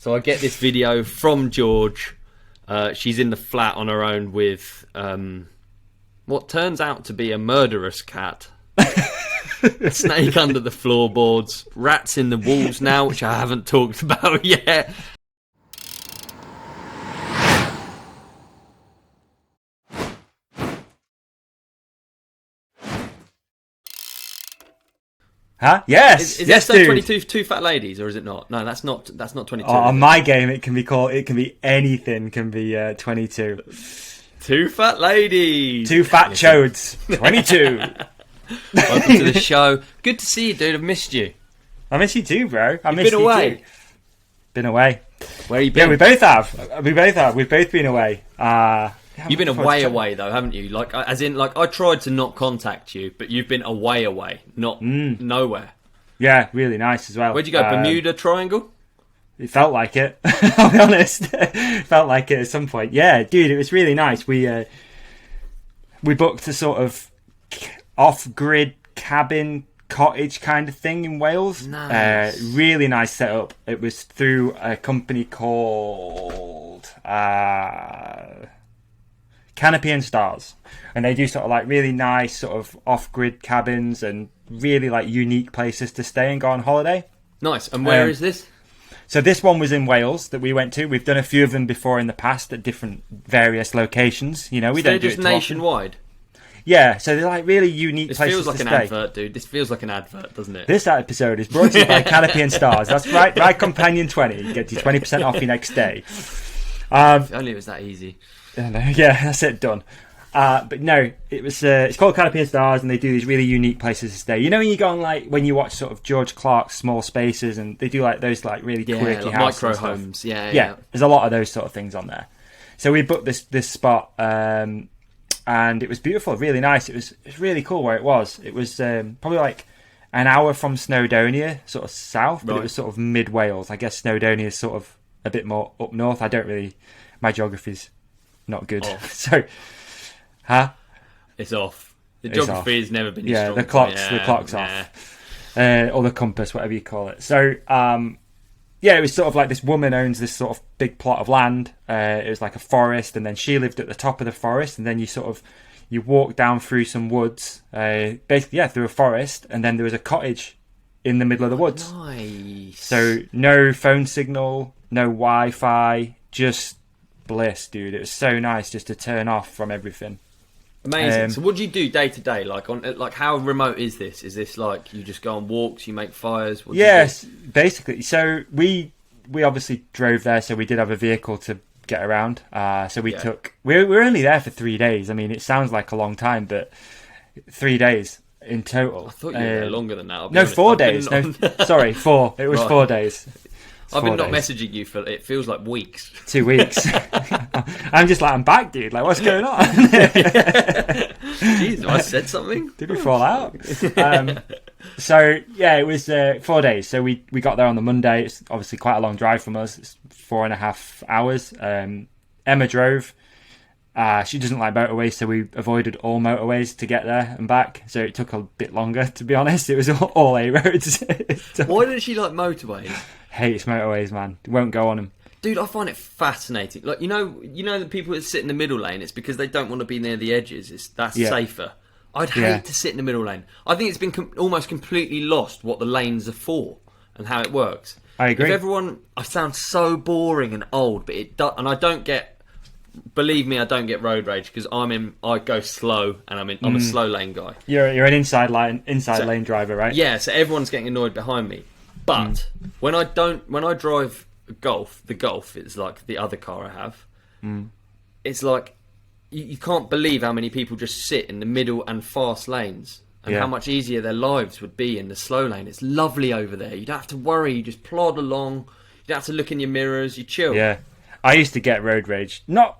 So I get this video from George. She's in the flat on her own with what turns out to be a murderous cat. A snake under the floorboards, rats in the walls now, which I haven't talked about yet. Huh? Yes. Is yes, that dude. 22 two fat ladies, or is it not? No, that's not 22. On my game, it can be anything. Can be 22. Two fat ladies. Two fat chodes. 22. Welcome to the show. Good to see you, dude. I've missed you. I miss you too, bro. You've been away. Too. Been away. Where you been? Yeah, we both have. We've both been away. You've been away though, haven't you? Like, as in, like, I tried to not contact you, but you've been away, not nowhere. Yeah, really nice as well. Where'd you go? Bermuda Triangle? It felt like it. I'll be honest. It felt like it at some point. Yeah, dude, it was really nice. We booked a sort of off-grid cabin cottage kind of thing in Wales. Nice. Really nice setup. It was through a company called Canopy and Stars, and they do sort of like really nice sort of off-grid cabins and really like unique places to stay and go on holiday. Nice. And where is this? So this one was in Wales that we went to. We've done a few of them before in the past at different various locations. You know, we don't do it just nationwide. Yeah, so they're like really unique This places feels like to an stay. Advert, dude. This feels like an advert, doesn't it? This episode is brought to you by Canopy and Stars. That's right, My Companion 20. Get you 20% off your next day. If only it was that easy. Yeah, that's it, done. But no, it was. It's called Canopy and Stars, and they do these really unique places to stay. You know, when you go on like when you watch sort of George Clark's Small Spaces, and they do like those like really quirky like houses, micro homes. Yeah. There's a lot of those sort of things on there. So we booked this spot, and it was beautiful, really nice. It was really cool where it was. It was probably like an hour from Snowdonia, sort of south, but it was sort of mid Wales. I guess Snowdonia is sort of a bit more up north. I don't really. My geography's not good, so. Huh? It's off. The geography has never been strong. The clock's off. Or the compass, whatever you call it. So, it was sort of like this woman owns this sort of big plot of land. It was like a forest, and then she lived at the top of the forest, and then you walk down through some woods, basically, through a forest, and then there was a cottage in the middle of the woods. Nice. So, no phone signal, no Wi-Fi, just bliss, dude. It was so nice just to turn off from everything. Amazing. So what do you do day to day? Like how remote is this? Is this like you just go on walks, you make fires? Yes, basically. So we obviously drove there, so we did have a vehicle to get around. So we were only there for 3 days. I mean, it sounds like a long time, but 3 days in total. I thought you were there longer than that. No, 4 days. Sorry, 4. It was 4 days. I've been not messaging you for, it feels like weeks. 2 weeks. I'm just like, I'm back, dude. Like, what's going on? Jeez, I said something? Did we fall out? It was 4 days. So we got there on the Monday. It's obviously quite a long drive from us. It's 4.5 hours. Emma drove. She doesn't like motorways, so we avoided all motorways to get there and back. So it took a bit longer, to be honest. It was all A roads. Why didn't she like motorways? Hates motorways, man. Won't go on them. Dude, I find it fascinating. Like, you know the people that sit in the middle lane, it's because they don't want to be near the edges. That's safer. I'd hate to sit in the middle lane. I think it's been almost completely lost what the lanes are for and how it works. I agree. I sound so boring and old, but and I don't get. Believe me, I don't get road rage because I go slow and I'm a slow lane guy. You're an inside lane driver, right? Yeah, so everyone's getting annoyed behind me. But when I drive the Golf is like the other car I have. It's like you can't believe how many people just sit in the middle and fast lanes and how much easier their lives would be in the slow lane. It's lovely over there. You don't have to worry. You just plod along. You don't have to look in your mirrors. You chill. Yeah. I used to get road rage. Not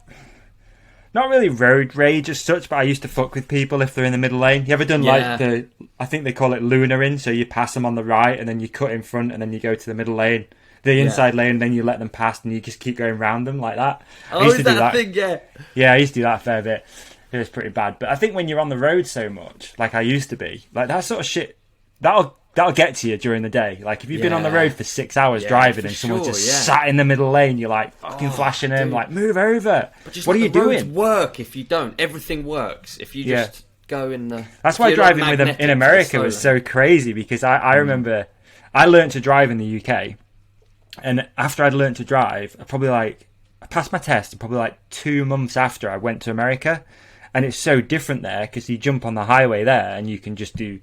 really road rage as such, but I used to fuck with people if they're in the middle lane. You ever done like I think they call it lunaring, so you pass them on the right and then you cut in front and then you go to the middle lane, the inside lane, and then you let them pass and you just keep going round them like that. Oh, is that a thing? Yeah. Yeah, I used to do that a fair bit. It was pretty bad. But I think when you're on the road so much, like I used to be, like that sort of shit, that'll that'll get to you during the day. Like if you've been on the road for 6 hours driving and someone's just sat in the middle lane, you're like fucking flashing them, like move over. But just what are you roads doing? Work if you don't. Everything works if you just go in the. That's why driving with them in America was so crazy, because I remember I learned to drive in the UK, and after I'd learned to drive, I passed my test probably like 2 months after I went to America, and it's so different there because you jump on the highway there and you can just do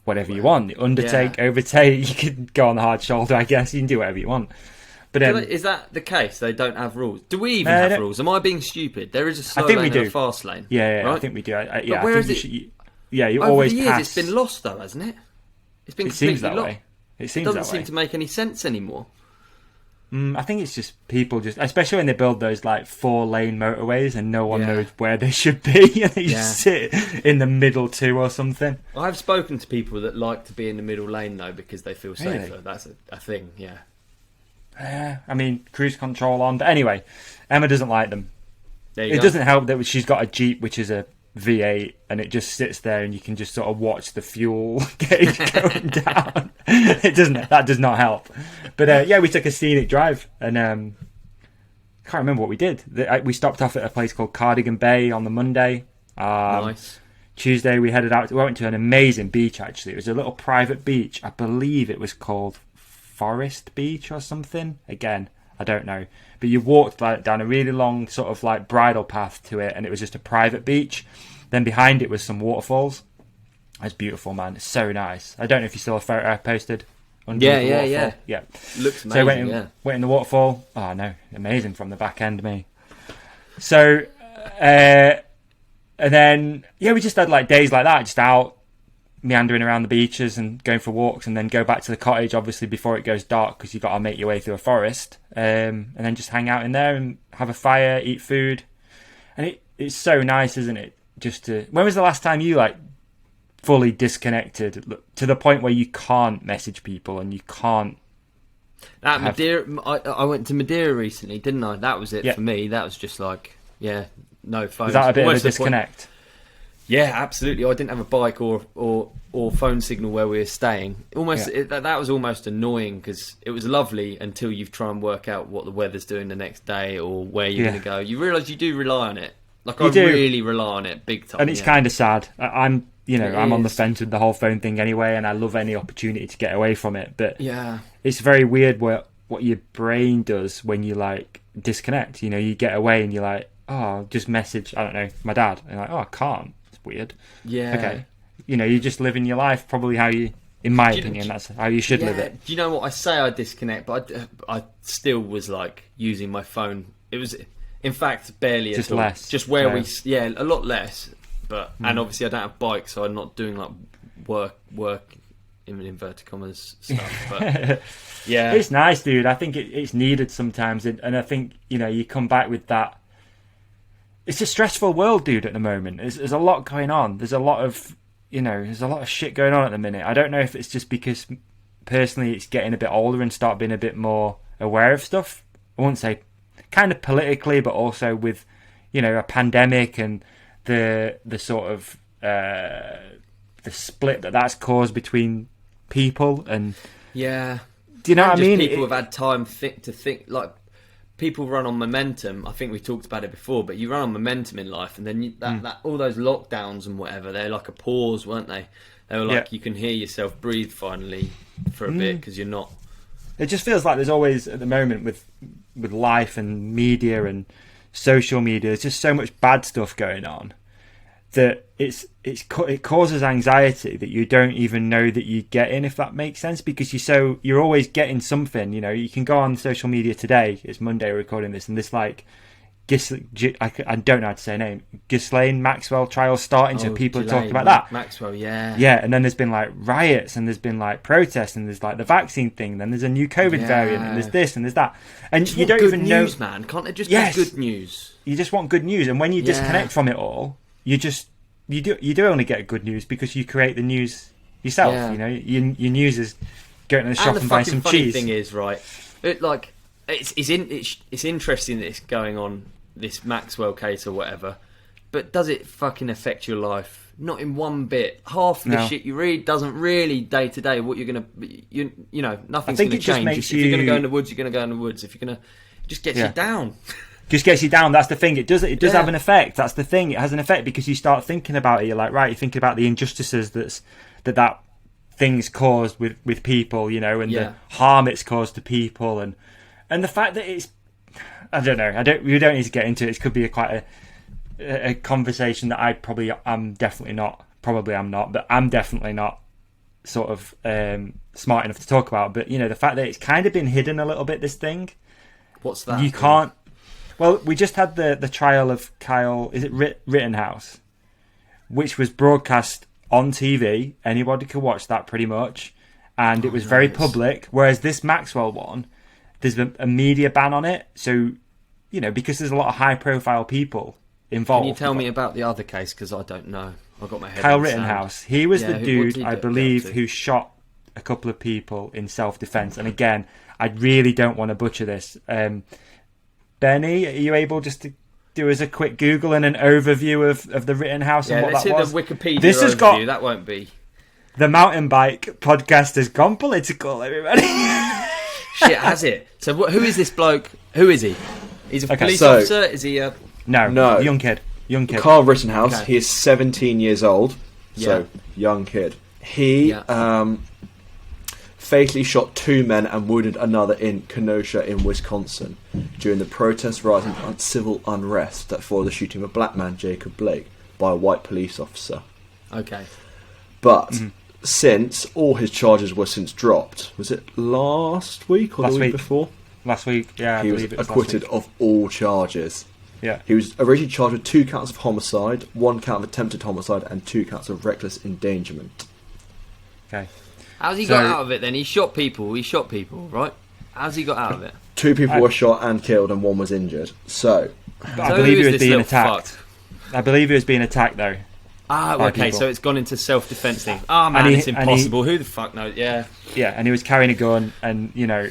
whatever you want. Undertake, overtake, you can go on the hard shoulder, I guess. You can do whatever you want. But is that the case? They don't have rules. Do we even have rules? Am I being stupid? There is a slow lane and a fast lane. Yeah, right? I think we do. Where is it? You Over always the years, pass. it's been lost though, hasn't it? It's been completely seems that lost. Way. It doesn't seem to make any sense anymore. I think it's just people especially when they build those like 4-lane motorways and no one knows where they should be, and they just sit in the middle too or something. I've spoken to people that like to be in the middle lane though because they feel safer. Really? That's a thing, I mean, cruise control on, but anyway, Emma doesn't like them. It doesn't help that she's got a Jeep which is a V8, and it just sits there and you can just sort of watch the fuel gauge going down. That does not help. But we took a scenic drive, and can't remember what we did. We stopped off at a place called Cardigan Bay on the Monday. Nice. Tuesday we headed out. We went to an amazing beach. Actually, it was a little private beach. I believe it was called Forest Beach or something. Again, I don't know. But you walked like down a really long sort of like bridle path to it, and it was just a private beach. Then behind it was some waterfalls. It's beautiful, man. It's so nice. I don't know if you saw a photo I posted. Yeah. Looks amazing. So went in the waterfall. Oh no, amazing from the back end, me. So, and then we just had like days like that, just out meandering around the beaches and going for walks, and then go back to the cottage obviously before it goes dark because you've got to make your way through a forest, and then just hang out in there and have a fire, eat food, and it's so nice, isn't it? When was the last time you like fully disconnected to the point where you can't message people and you can't? Madeira, I went to Madeira recently, didn't I? That was it for me. That was just like no phone. Was that a bit of a disconnect? Yeah, absolutely. I didn't have a bike or phone signal where we were staying. That was almost annoying because it was lovely until you try and work out what the weather's doing the next day or where you're going to go. You realise you do rely on it. Like I really rely on it big time. And it's kind of sad. I'm on the fence with the whole phone thing anyway, and I love any opportunity to get away from it. But it's very weird what your brain does when you like disconnect. You get away and you're like, oh, just message, I don't know, my dad. And you're like, oh, I can't. Weird. Yeah. Okay. You're just living your life probably how you, in my opinion, that's how you should live it. Do you know what I say? I disconnect, but I still was like using my phone. It was, in fact, barely just at all. Less. Just where a lot less. But and obviously I don't have bikes, so I'm not doing like work in inverted commas stuff. But it's nice, dude. I think it's needed sometimes, and I think you come back with that. It's a stressful world, dude, at the moment. There's a lot going on. There's a lot of shit going on at the minute. I don't know if it's just because, personally, it's getting a bit older and start being a bit more aware of stuff. I won't say kind of politically, but also with, a pandemic and the sort of the split that's caused between people and... Yeah. Do you know what I mean? People have had time to think, like... People run on momentum. I think we talked about it before, but you run on momentum in life, and then that all those lockdowns and whatever, they're like a pause, weren't they? They were like you can hear yourself breathe finally for a bit because you're not. It just feels like there's always at the moment with life and media and social media, there's just so much bad stuff going on that it causes anxiety that you don't even know that you're getting, if that makes sense, because you're always getting something. You can go on social media today. It's Monday, we're recording this, and this like I don't know how to say her name. Ghislaine Maxwell trial starting, so people are talking about that. Maxwell, and then there's been like riots, and there's been like protests, and there's like the vaccine thing. Then there's a new COVID variant, and there's this and there's that, and you don't even know. News, man, can't it just be good news? You just want good news, and when you disconnect from it all, you do only get good news because you create the news yourself. Your news is going to the shop and buying some cheese. The thing is, right? It's interesting that it's going on, this Maxwell case or whatever. but does it fucking affect your life? Not in one bit. Half the shit you read doesn't really day to day what you're gonna, you know, nothing's gonna change. If you're gonna go in the woods, you're gonna go in the woods. If you're gonna, it just gets you down. Just gets you down. That's the thing. It does have an effect. That's the thing. It has an effect because you start thinking about it. You're like, right, you're thinking about the injustices that things caused with people, you know, and the harm it's caused to people, and the fact that it's, I don't know. We don't need to get into it. It could be quite a conversation that I'm definitely not. Probably I'm not, but I'm definitely not sort of smart enough to talk about. But you know, the fact that it's kind of been hidden a little bit. This thing. What's that? You can't. Well, we just had the trial of Kyle. Is it Rittenhouse, which was broadcast on TV. Anybody could watch that pretty much, and it was very public. Whereas this Maxwell one, there's a media ban on it. So, you know, because there's a lot of high-profile people involved. Can you tell me about the other case? Because I don't know. I got my head. Kyle Rittenhouse. He was the dude, I believe, who shot a couple of people in self-defense. And again, I really don't want to butcher this. Benny, are you able just to do us a quick Google and an overview of the Rittenhouse and what that was? The Wikipedia this has overview. That won't be. The mountain bike podcast has gone political, everybody. Shit, has it? So who is this bloke? Who is he? He's a police officer? Is he a... No. Young kid. Carl Rittenhouse. Okay. He is 17 years old. So, young kid. He fatally shot 2 men and wounded another in Kenosha in Wisconsin during the protests rising on civil unrest that followed the shooting of a black man, Jacob Blake, by a white police officer. Okay. But since, all his charges were since dropped. Was it last week or the week before? Last week, yeah. He was acquitted of all charges. Yeah. He was originally charged with 2 counts of homicide, 1 count of attempted homicide, and 2 counts of reckless endangerment. Okay. How's he got out of it then? He shot people, right? How's he got out of it? 2 people were shot and killed, and 1 was injured. So I believe he was being attacked. I believe he was being attacked, though. Okay, so it's gone into self-defense thing. Man, it's impossible. Who the fuck knows? Yeah. Yeah, and he was carrying a gun, and, you know,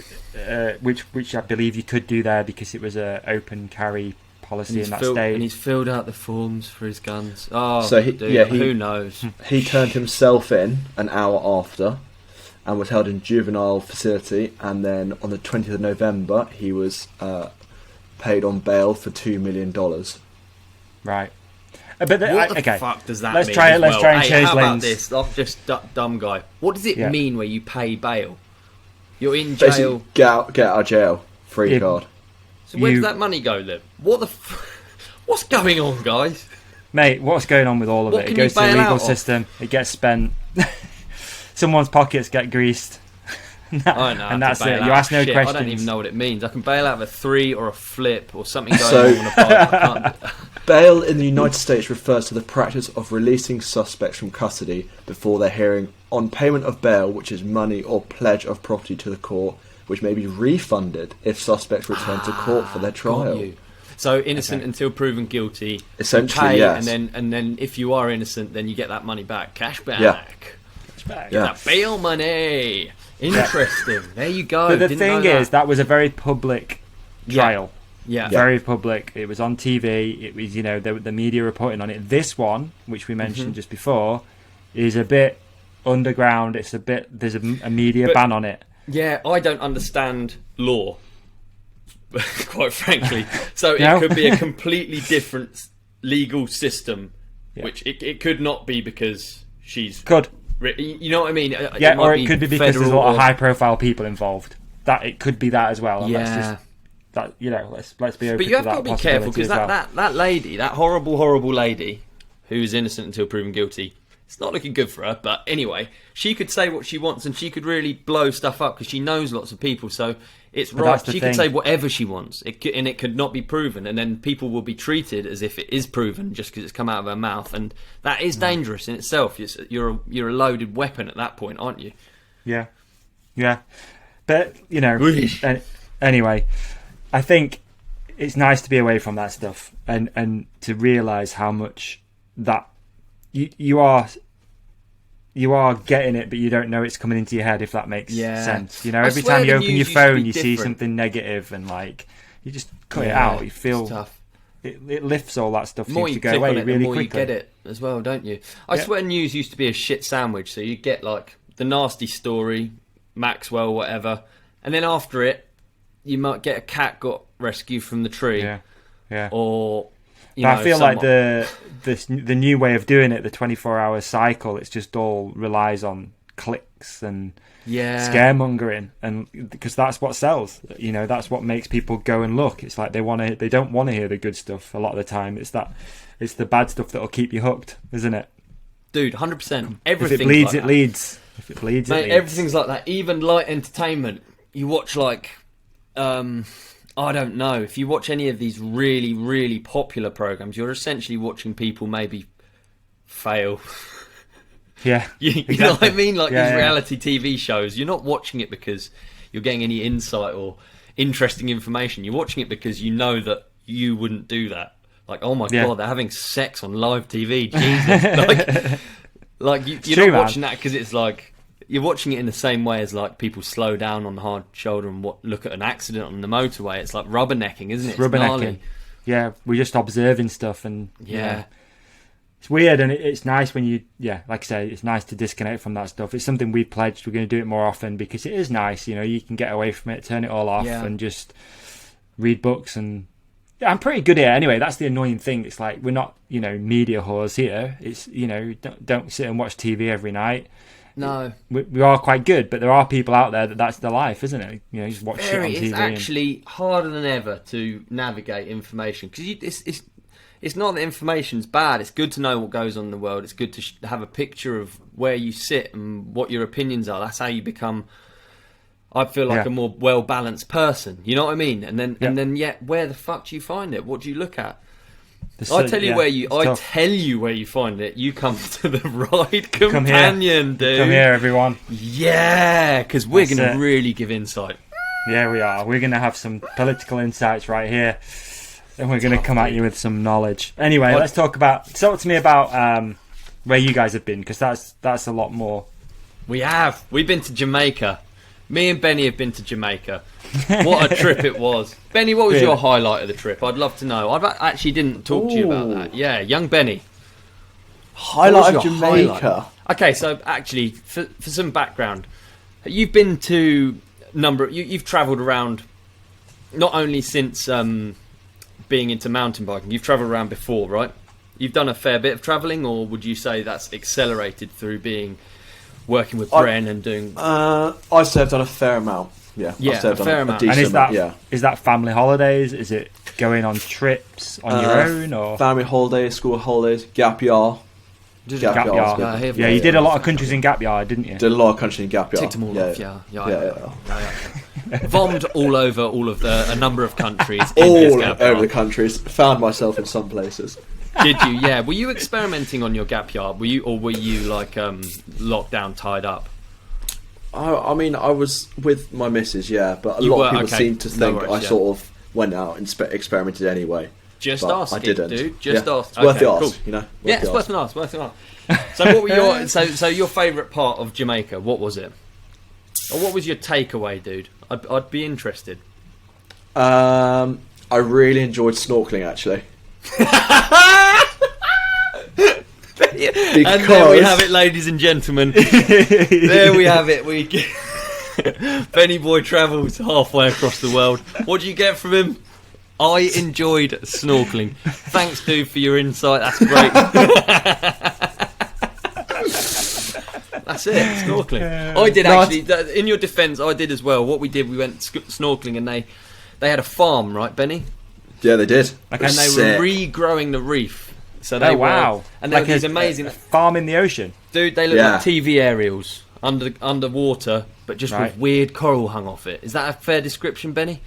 which I believe you could do there because it was a open carry policy in that state. And he's filled out the forms for his guns. Oh, so who knows? He turned himself in an hour after and was held in juvenile facility, and then on the 20th of November he was paid on bail for $2 million. Right. But what the fuck does that mean? Let's try and change how lanes. About this? I'm just dumb guy. What does it mean where you pay bail? You're in jail. Basically, get out of jail. Free card. So where does that money go then? What's going on, guys? Mate, what's going on with all of it? It goes to the legal system. It gets spent. Someone's pockets get greased. I know. And that's it. You ask no questions. I don't even know what it means. I can bail out of a 3 or a flip or something going on a bike. Bail in the United States refers to the practice of releasing suspects from custody before their hearing on payment of bail, which is money or pledge of property to the court, which may be refunded if suspects return to court for their trial. So innocent until proven guilty. Essentially, yes. And then if you are innocent, then you get that money back. Cash back. Yeah. Get that bail money. Interesting. There you go. But the thing is, that was a very public trial. Yeah. Very public. It was on TV. It was, you know, the media reporting on it. This one, which we mentioned just before, is a bit underground. There's a media ban on it. Yeah, I don't understand law, quite frankly. So it could be a completely different legal system, which it could not be because she's... You know what I mean? Yeah, or it could be because there's a lot of high-profile people involved. That it could be that as well. And let's be open. But you have got to be careful because that lady, that horrible lady, who's innocent until proven guilty, it's not looking good for her. But anyway, she could say what she wants and she could really blow stuff up because she knows lots of people. So it's right. She could say whatever she wants, and it could not be proven, and then people will be treated as if it is proven just because it's come out of her mouth, and that is dangerous in itself. You're a loaded weapon at that point, aren't you? Yeah. But you know, anyway, I think it's nice to be away from that stuff and to realise how much that you are getting it, but you don't know it's coming into your head, if that makes sense. You know, every time you open your phone, you see something negative, and like you just cut it out. You feel tough. it lifts all that stuff. The more Seems you to go click away on it, really the more quickly. you get it as well, don't you? I swear news used to be a shit sandwich. So you get like the nasty story, Maxwell, whatever, and then after it, you might get a cat got rescued from the tree, or. I feel like the new way of doing it, the 24-hour cycle, it's just all relies on clicks and scaremongering, and because that's what sells. You know, that's what makes people go and look. It's like they don't want to hear the good stuff a lot of the time. It's the bad stuff that'll keep you hooked, isn't it? Dude, 100%. Everything. If it bleeds, it leads. If it bleeds, mate, it leads. everything's like that. Even light entertainment. You watch like, I don't know. If you watch any of these really, really popular programs, you're essentially watching people maybe fail. Yeah, you know what I mean? Like these reality TV shows. You're not watching it because you're getting any insight or interesting information. You're watching it because you know that you wouldn't do that. Like, oh my god, they're having sex on live TV. Jesus, like you're not watching that because it's like you're watching it in the same way as like people slow down on the hard shoulder and look at an accident on the motorway. It's like rubbernecking, isn't it? It's rubbernecking. Yeah, we're just observing stuff, and it's weird, and it's nice when you, like I say, it's nice to disconnect from that stuff. It's something we pledged we're going to do it more often because it is nice. You know, you can get away from it, turn it all off, and just read books. And I'm pretty good here anyway. That's the annoying thing. It's like we're not, media whores here. It's don't sit and watch TV every night. No, we are quite good, but there are people out there that's their life, isn't it? Just watch shit on TV. It's actually harder than ever to navigate information because it's not that information's bad. It's good to know what goes on in the world. It's good to have a picture of where you sit and what your opinions are. That's how you become, I feel like, a more well-balanced person. You know what I mean? And then where the fuck do you find it? What do you look at? I tell you where you find it. You come to the Ride Companion, dude. Come here, everyone. Yeah, because we're going to really give insight. Yeah, we are. We're going to have some political insights right here. And we're going to come at you with some knowledge. Anyway, let's talk to me about where you guys have been, because that's a lot more. We've been to Jamaica. Me and Benny have been to Jamaica. What a trip it was. Benny, what was your highlight of the trip? I'd love to know. I actually didn't talk to you about that. Yeah, young Benny. Highlight of Jamaica. Highlight? Okay, so actually, for some background, you've been to you've travelled around, not only since being into mountain biking, you've travelled around before, right? You've done a fair bit of travelling, or would you say that's accelerated through working with Bren and doing... I'd say I've done a fair amount. Yeah, a fair amount. And is that family holidays? Is it going on trips on your own? Or family holidays, school holidays, gap year? Gap year. Yeah, you did a lot of countries in gap year, didn't you? Did a lot of countries in gap year. Ticked them all off, yeah. Vommed all over a number of countries. All over the countries. Found myself in some places. Did you? Yeah. Were you experimenting on your gap year? Were you like locked down, tied up? I mean, I was with my missus, but a lot of people seem to think I sort of went out and experimented anyway. Just ask, I didn't, dude. Just ask. It's worth the ask, cool. It's worth an ask. So, what were your so your favourite part of Jamaica? What was it? Or what was your takeaway, dude? I'd be interested. I really enjoyed snorkeling, actually. And there we have it, ladies and gentlemen. There we have it. Benny Boy travels halfway across the world. What do you get from him? I enjoyed snorkeling. Thanks, dude, for your insight. That's great. That's it, snorkeling. I did actually. In your defence, I did as well. What we did, we went snorkeling, and they had a farm, right, Benny? Yeah, they did. And they were regrowing the reef. So they wow! And like these amazing a farm in the ocean, dude. They look like TV aerials underwater, but just with weird coral hung off it. Is that a fair description, Benny?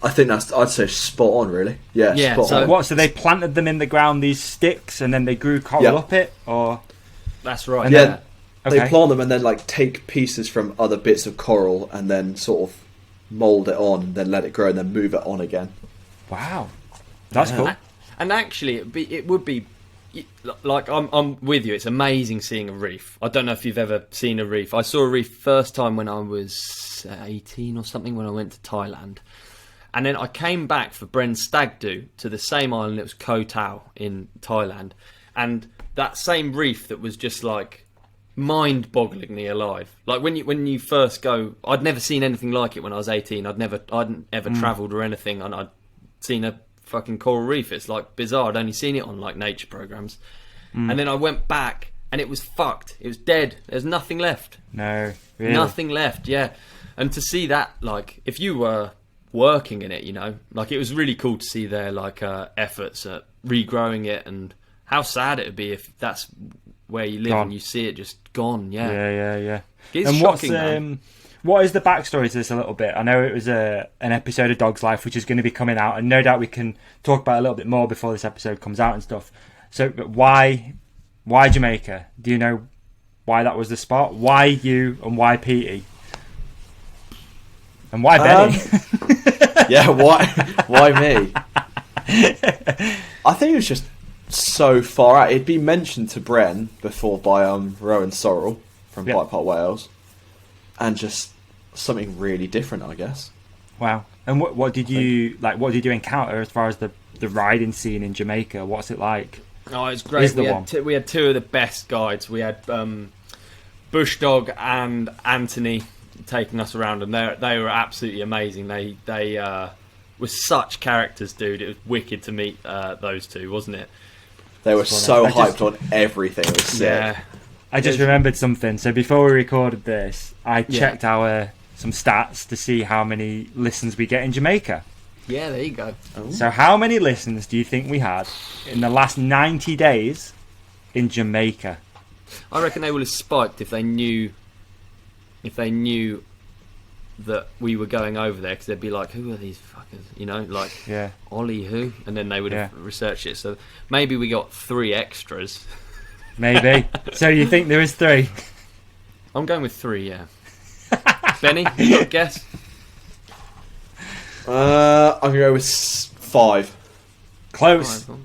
I think I'd say spot on, really. Yeah. Spot on. What? So they planted them in the ground, these sticks, and then they grew coral up it, or that's right. They plant them and then like take pieces from other bits of coral and then sort of mould it on, then let it grow, and then move it on again. Wow, that's cool. And actually, it would be like I'm with you. It's amazing seeing a reef. I don't know if you've ever seen a reef. I saw a reef first time when I was 18 or something, when I went to Thailand, And then I came back for Bren's stag do to the same island. It was Koh Tao in Thailand. And that same reef that was just like mind-bogglingly alive. Like when you first go, I'd never seen anything like it when I was 18. I'd never travelled or anything, and I'd seen a fucking coral reef. It's like bizarre. I'd only seen it on like nature programs. And then I went back and it was fucked. It was dead. There's nothing left. No, really? Nothing left, yeah. And to see that, like, if you were working in it, you know, like, it was really cool to see their, like, efforts at regrowing it, and how sad it would be if that's where you live and you see it just gone, yeah. Yeah. It's and shocking, man. What is the backstory to this a little bit? I know it was an episode of Dog's Life, which is going to be coming out, and no doubt we can talk about it a little bit more before this episode comes out and stuff. So, but why Jamaica? Do you know why that was the spot? Why you and why Petey? And why Benny? Yeah, why me? I think it was just so far out. It'd been mentioned to Bren before by Rowan Sorrell from Bike Park Wales, and just something really different, I guess. Wow. And what did you like? What did you encounter as far as the riding scene in Jamaica? What's it like? Oh, it's great. We had two of the best guides. We had Bush Dog and Anthony taking us around, and they were absolutely amazing. They were such characters, dude. It was wicked to meet those two, wasn't it? They were so hyped on everything. It was sick. Yeah. I just remembered something. So before we recorded this, I checked some stats to see how many listens we get in Jamaica. Yeah, there you go. Oh. So how many listens do you think we had in the last 90 days in Jamaica? I reckon they would have spiked if they knew that we were going over there, because they'd be like, who are these fuckers? You know, like, Ollie who? And then they would have researched it. So maybe we got 3 extras. Maybe. So you think there is 3? I'm going with 3, yeah. Benny, you got a guess? I'm going to go with 5. Close. 5.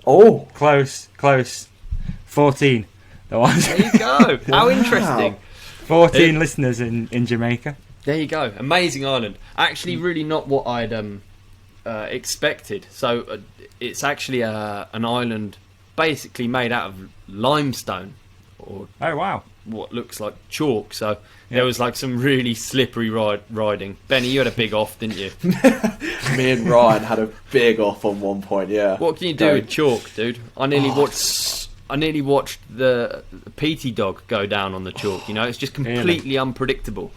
Oh. Close. 14. There was. There you go. How interesting. 14 listeners in Jamaica. There you go. Amazing island. Actually, really not what I'd expected. So it's actually an island basically made out of limestone, or wow, what looks like chalk. So there was like some really slippery riding. Benny, you had a big off, didn't you? Me and Ryan had a big off on one point. Yeah. What can you do with chalk, dude? I nearly watched the PT dog go down on the chalk. You know, it's just completely unpredictable.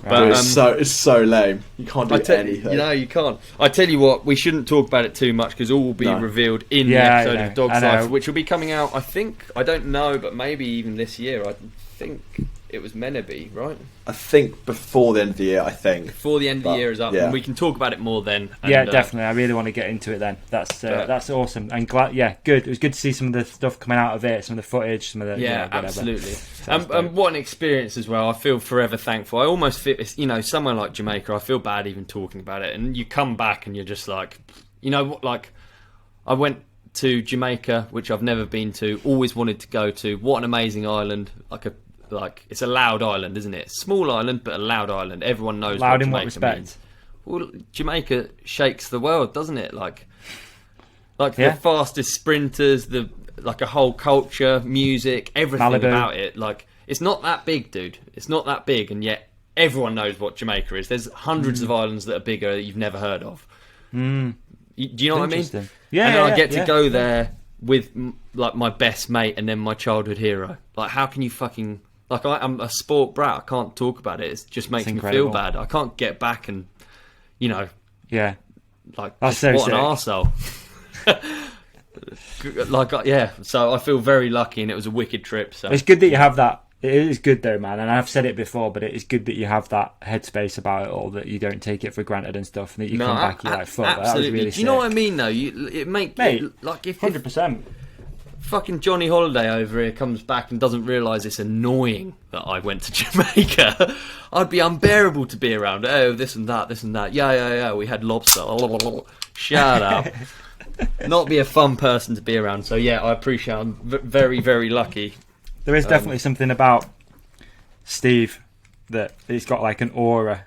But it's so lame. You can't do anything. No, you can't. I tell you what, we shouldn't talk about it too much, because all will be revealed in the episode of Dog's Life, which will be coming out, I don't know, but maybe even this year. I think it was meant to be, right? I think before the end of the year, Before the end of the year is up, and we can talk about it more then. And, definitely. I really want to get into it then. That's awesome. And glad, good. It was good to see some of the stuff coming out of it, some of the footage, some of the absolutely. And what an experience as well. I feel forever thankful. I almost feel, somewhere like Jamaica, I feel bad even talking about it. And you come back and you're just like, you know what? Like, I went to Jamaica, which I've never been to, always wanted to go to. What an amazing island! Like it's a loud island, isn't it? Small island, but a loud island. Everyone knows loud what in Jamaica what respect? means. Well, Jamaica shakes the world, doesn't it? Like the fastest sprinters, like a whole culture, music, everything Malibu. about it. Like, it's not that big, dude. It's not that big, and yet everyone knows what Jamaica is. There's hundreds of islands that are bigger that you've never heard of. Do you know what I mean? Yeah. And then I get to go there with like my best mate and then my childhood hero. Like, how can you fucking... Like, I'm a sport brat. I can't talk about it. It just makes me feel bad. I can't get back and, like, that's so what sick. an arsehole. So I feel very lucky, and it was a wicked trip. So it's good that you have that. It is good though, man, and I've said it before, but it is good that you have that headspace about it all, that you don't take it for granted and stuff, and that you come back, you're like, fuck, absolutely. that was really Do you know what I mean, though? Like, if 100%. Fucking Johnny Holiday over here comes back and doesn't realise it's annoying that I went to Jamaica, I'd be unbearable to be around. Oh, this and that. Yeah, we had lobster. Shut up. Not be a fun person to be around. So yeah, I appreciate it. I'm very, very lucky. There is definitely something about Steve that he's got like an aura.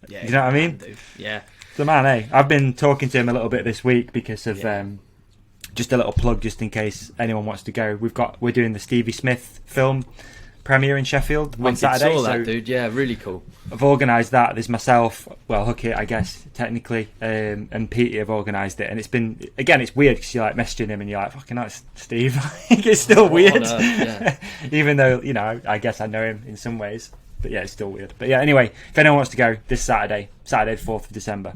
Yeah, you know what I mean? Yeah. The man, eh? I've been talking to him a little bit this week because of just a little plug, just in case anyone wants to go. We're doing the Stevie Smith film premiere in Sheffield on Saturday. Saw that, dude. Yeah, really cool. I've organised that. There's myself, well, Hookit, I guess, technically, and Petey have organised it. And it's been, again, it's weird because you're like messaging him and you're like, fucking nice, Steve. It's still weird. Even though, you know, I guess I know him in some ways. But yeah, it's still weird. But yeah, anyway, if anyone wants to go this Saturday the 4th of December,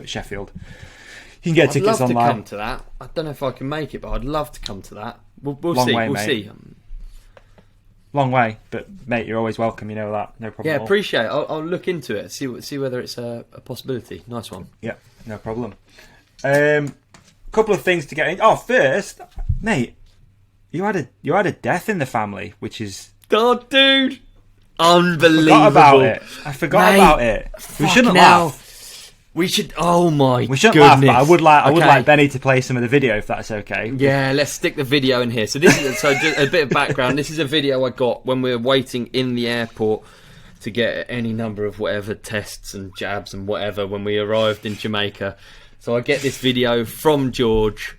Sheffield, you can get tickets online. I'd love to come to that. I don't know if I can make it, but I'd love to come to that. We'll see. We'll see. Long way, but mate, you're always welcome. You know that. No problem. Yeah, appreciate it. I'll look into it. See whether it's a possibility. Nice one. Yeah, no problem. Couple of things to get in. Oh, first, mate, you had a death in the family, which is God, dude. Unbelievable. I forgot about it. We shouldn't laugh. We should. Oh my! We shouldn't goodness. laugh. But I would like Benny to play some of the video if that's okay. Yeah, let's stick the video in here. So this is just a bit of background. This is a video I got when we were waiting in the airport to get any number of whatever tests and jabs and whatever when we arrived in Jamaica. So I get this video from George.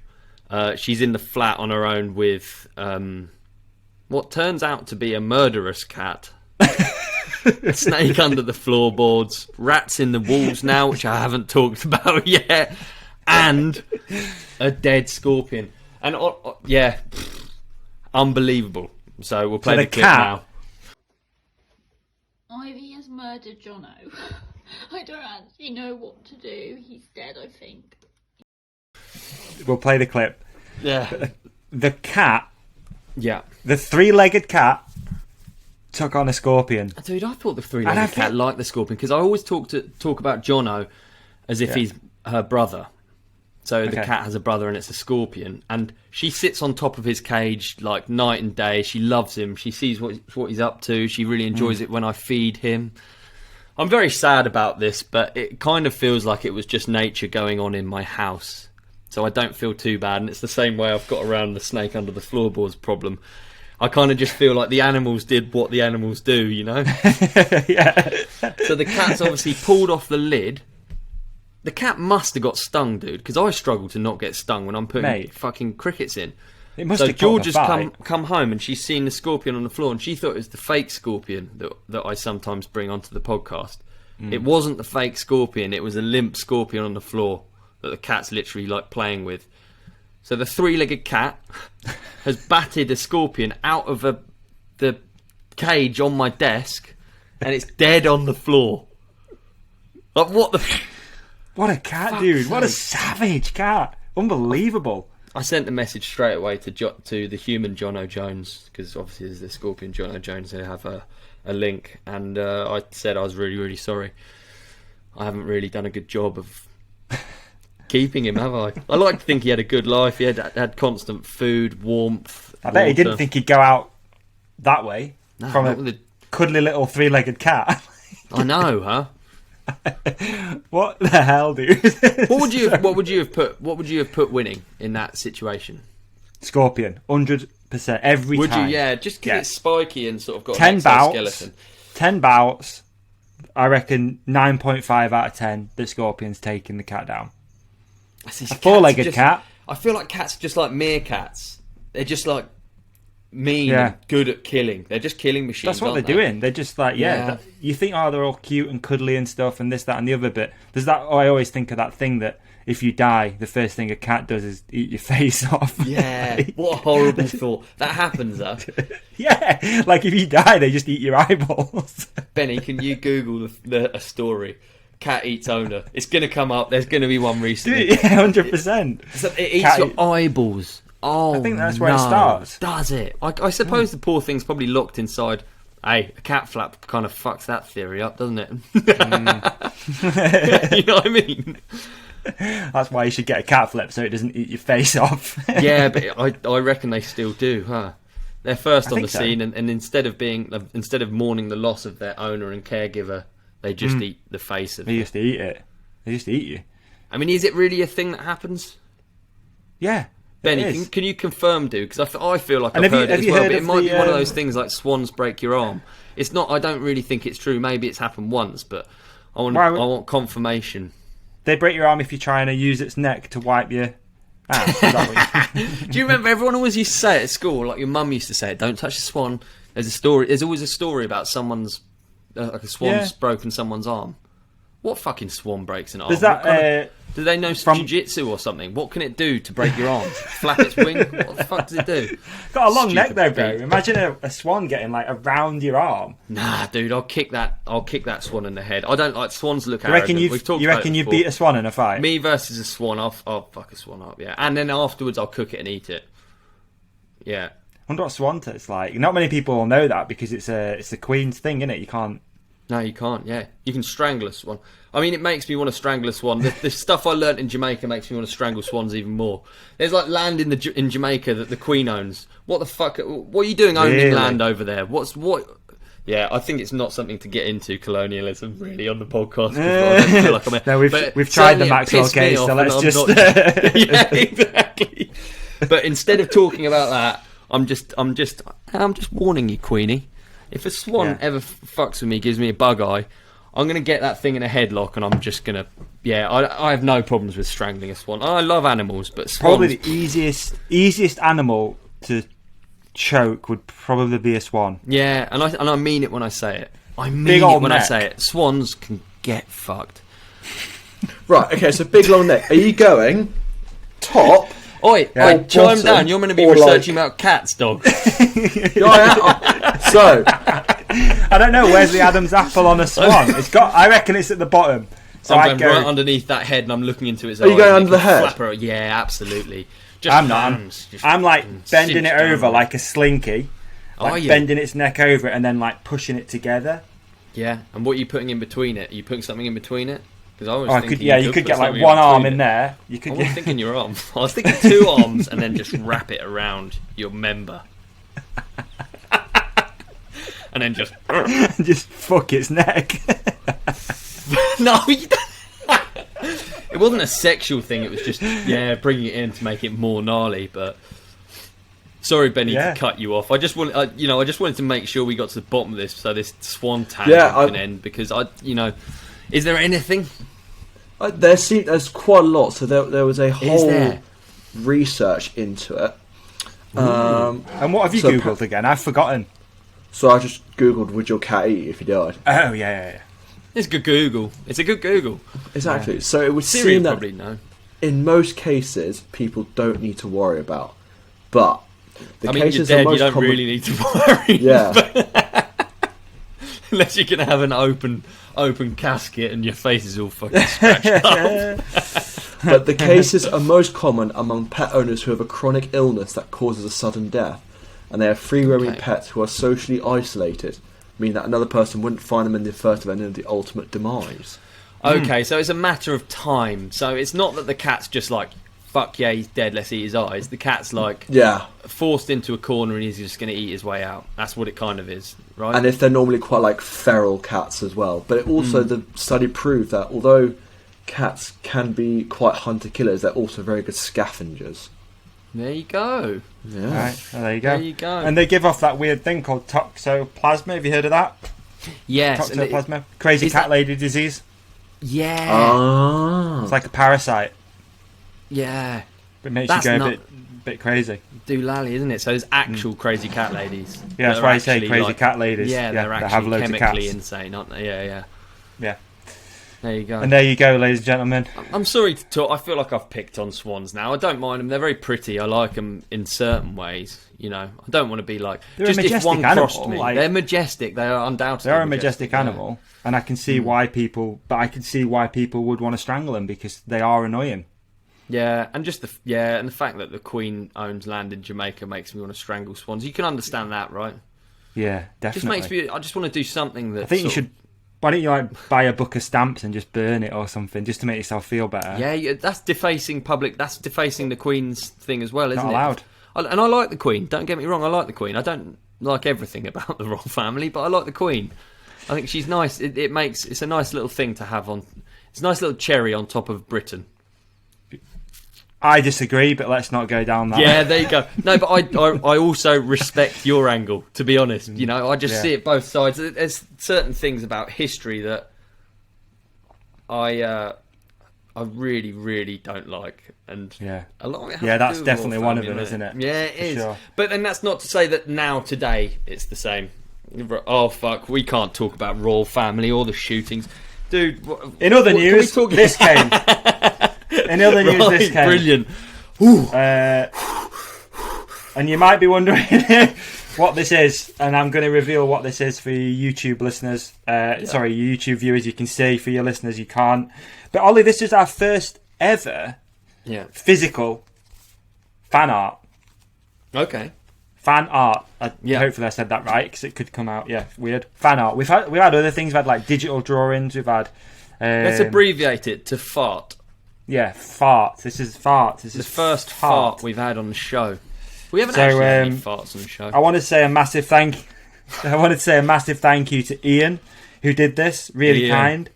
She's in the flat on her own with what turns out to be a murderous cat. A snake under the floorboards, rats in the walls now, which I haven't talked about yet, and a dead scorpion. And yeah, unbelievable. So we'll play the clip now. Ivy has murdered Jono. I don't actually know what to do. He's dead, I think. We'll play the clip. Yeah. The cat. Yeah. The three-legged cat took on a scorpion. Dude, I thought the three-legged cat liked the scorpion because I always talk about Jono as if he's her brother. So the cat has a brother and it's a scorpion, and she sits on top of his cage like night and day. She loves him. She sees what he's up to. She really enjoys it when I feed him. I'm very sad about this, but it kind of feels like it was just nature going on in my house. So I don't feel too bad, and it's the same way I've got around the snake under the floorboards problem. I kind of just feel like the animals did what the animals do, you know? Yeah. So the cat's obviously pulled off the lid. The cat must have got stung, dude, because I struggle to not get stung when I'm putting fucking crickets in. It must so have George has come home and she's seen the scorpion on the floor, and she thought it was the fake scorpion that I sometimes bring onto the podcast. It wasn't the fake scorpion, it was a limp scorpion on the floor that the cat's literally like playing with. So the three-legged cat has batted a scorpion out of the cage on my desk, and it's dead on the floor. Like, what the... What a cat, dude. What a savage cat. Unbelievable. I sent a message straight away to the human Jono Jones, because obviously there's the scorpion Jono Jones. They have a link, and I said I was really, really sorry. I haven't really done a good job of... keeping him, have I? I like to think he had a good life. He had constant food, warmth. I bet he didn't think he'd go out that way from a cuddly little three-legged cat. I know, huh? What the hell, dude? What would you have put winning in that situation? Scorpion, 100% every time. Would you? Yeah, just because it's spiky and sort of got 10 an exoskeleton. 10 bouts. I reckon 9.5 out of 10. The scorpion's taking the cat down. A four-legged cat. I feel like cats are just like meerkats. They're just like mean and good at killing. They're just killing machines. That's what they're doing. They're just like, you think, they're all cute and cuddly and stuff and this, that and the other, but there's that. I always think of that thing that if you die, the first thing a cat does is eat your face off. Yeah, what a horrible thought. That happens, though. Yeah, like if you die, they just eat your eyeballs. Benny, can you Google a story? Cat eats owner. It's going to come up. There's going to be one recently. Dude, yeah, 100%. It eats your eyeballs. Oh, I think that's where it starts. Does it? I suppose the poor thing's probably locked inside. Hey, a cat flap kind of fucks that theory up, doesn't it? You know what I mean? That's why you should get a cat flip so it doesn't eat your face off. Yeah, but I reckon they still do, huh? They're first on the scene, and instead of mourning the loss of their owner and caregiver, they just eat the face of it. They just eat it. They just eat you. I mean, is it really a thing that happens? Yeah. Benny, can you confirm, dude? Because I feel like I've heard it as well, but it might be one of those things like swans break your arm. It's not. I don't really think it's true. Maybe it's happened once, but I want confirmation. they break your arm if you're trying to use its neck to wipe your ass. Is that what Do you remember everyone always used to say it at school, like your mum used to say it, don't touch the swan. There's always a story about someone's, like a swan's broken someone's arm. What fucking swan breaks an arm? Does that, do they know jiu-jitsu or something? What can it do to break your arm? Flap its wing? What the fuck does it do? got a long Stupid neck though, bro. beast. Imagine a swan getting like around your arm. Nah, dude, I'll kick that swan in the head. I don't like swans look You reckon arrogant. We've talked you about reckon it you before. beat a swan in a fight? Me versus a swan, I'll fuck a swan up, yeah. And then afterwards I'll cook it and eat it. Yeah. I wonder what swan tastes like. Not many people will know that because it's the Queen's thing, isn't it? You can't. No, you can't, yeah. You can strangle a swan. I mean, it makes me want to strangle a swan. The stuff I learnt in Jamaica makes me want to strangle swans even more. There's like land in Jamaica that the Queen owns. What the fuck? What are you doing owning Really? land over there? What? Yeah, I think it's not something to get into, colonialism, really, on the podcast. 'Cause I don't feel like I'm No, but we've tried the certainly it Maxwell pissed me case, off so and let's I'm just. not- yeah, exactly. But instead of talking about that, I'm just warning you, Queenie. If a swan ever fucks with me, gives me a bug eye, I'm going to get that thing in a headlock and I'm just going to... Yeah, I have no problems with strangling a swan. I love animals, but swans... Probably the easiest animal to choke would probably be a swan. Yeah, and I mean it when I say it. I mean Big it old when I neck. say it. Swans can get fucked. Right, okay, so big long neck. Are you going top? Oi, Yeah. oi, chime Bottom, down. You're meant to be or researching about cats, dog. So, I don't know. Where's the Adam's apple on a swan? I reckon it's at the bottom. So I'm I going go. right underneath that head and I'm looking into its Are eyes. you going and under it the can head? flap her- Yeah, absolutely. Just I'm not. hands, just I'm like bending cinch it down over on like a slinky, Are like you? bending its neck over it and then like pushing it together. Yeah, and what are you putting in between it? Are you putting something in between it? Because I was Oh, thinking you could put get like something one arm between in it. there. You I could wasn't get. thinking your arm. I was thinking two arms and then just wrap it around your member. And then just... just fuck its neck. No, you don't. It wasn't a sexual thing. It was just, bringing it in to make it more gnarly. But sorry, Benny, Yeah. to cut you off. I just wanted to make sure we got to the bottom of this, so this swan tangent can end. Because is there anything? there's quite a lot. So there was a Is whole there? research into it. And what have you So googled again? I've forgotten. So I just googled, "Would your cat eat if you died?" Oh yeah. It's a good Google. It's a good Google. Exactly. So it would Siri seem that probably know. in most cases people don't need to worry about, but the I mean, you're cases dead. are You most don't common. really need to worry. Yeah. Unless you're gonna have an open casket and your face is all fucking scratched up. But the cases are most common among pet owners who have a chronic illness that causes a sudden death, and they are free-roaming Okay. pets who are socially isolated, meaning that another person wouldn't find them in the first event of the ultimate demise. Okay, so it's a matter of time. So it's not that the cat's just like, fuck yeah, he's dead, let's eat his eyes. The cat's like Yeah, forced into a corner and he's just going to eat his way out. That's what it kind of is, right? and if they're normally quite like feral cats as well. But it also, the study proved that although cats can be quite hunter-killers, they're also very good scavengers. There you go. Yeah. Right, well, there you go. There you go. And they give off that weird thing called toxoplasma. Have you heard of that? Yes. and Toxoplasma, crazy is cat that- lady disease. yeah. Ah. It's like a parasite. Yeah. It makes That's you go not- a bit crazy. Doolally, isn't it? So there's actual crazy cat ladies. Yeah, that's that why are I say actually, crazy like- cat ladies. Yeah, they're that actually have loads of chemically cats. insane, aren't they? Yeah. Yeah. There you go. And there you go, ladies and gentlemen. I'm sorry to talk. I feel like I've picked on swans now. I don't mind them. They're very pretty. I like them in certain ways. I don't want to be like... They're a just if majestic one animal, crossed me. like- They're majestic. They are undoubtedly They are a majestic yeah. animal, and I can see why people. But I can see why people would want to strangle them because they are annoying. Yeah, and just and the fact that the Queen owns land in Jamaica makes me want to strangle swans. You can understand that, right? Yeah, definitely. Just makes me... I just want to do something that... I think you should. Why don't you buy a book of stamps and just burn it or something, just to make yourself feel better? Yeah, that's defacing public. That's defacing the Queen's thing as well, isn't Not it? allowed. And I like the Queen. Don't get me wrong. I like the Queen. I don't like everything about the royal family, but I like the Queen. I think she's nice. It's a nice little thing to have on. It's a nice little cherry on top of Britain. I disagree, but let's not go down that. Yeah, there you go. No, but I also respect your angle. To be honest, I just see it both sides. There's certain things about history that I I really, really don't like. And a lot of it has to that's do with definitely royal one of family, them, isn't it? Yeah, it is. Sure. But then that's not to say that today, it's the same. Oh, fuck, we can't talk about royal family or the shootings. Dude, in other news, this came. In other news, this came. Brilliant. And you might be wondering what this is, and I'm going to reveal what this is for your YouTube listeners. Sorry, your YouTube viewers, you can see. For your listeners, you can't. But Ollie, this is our first ever physical fan art. Okay. Fan art. Hopefully I said that right, because it could come out. Yeah, weird. Fan art. We've had other things. We've had like digital drawings. We've had. Let's abbreviate it to fart. Yeah, fart. This is fart. This the is first fart we've had on the show. We haven't actually had any farts on the show. I want to say a massive thank you to Ian, who did this. Really kind.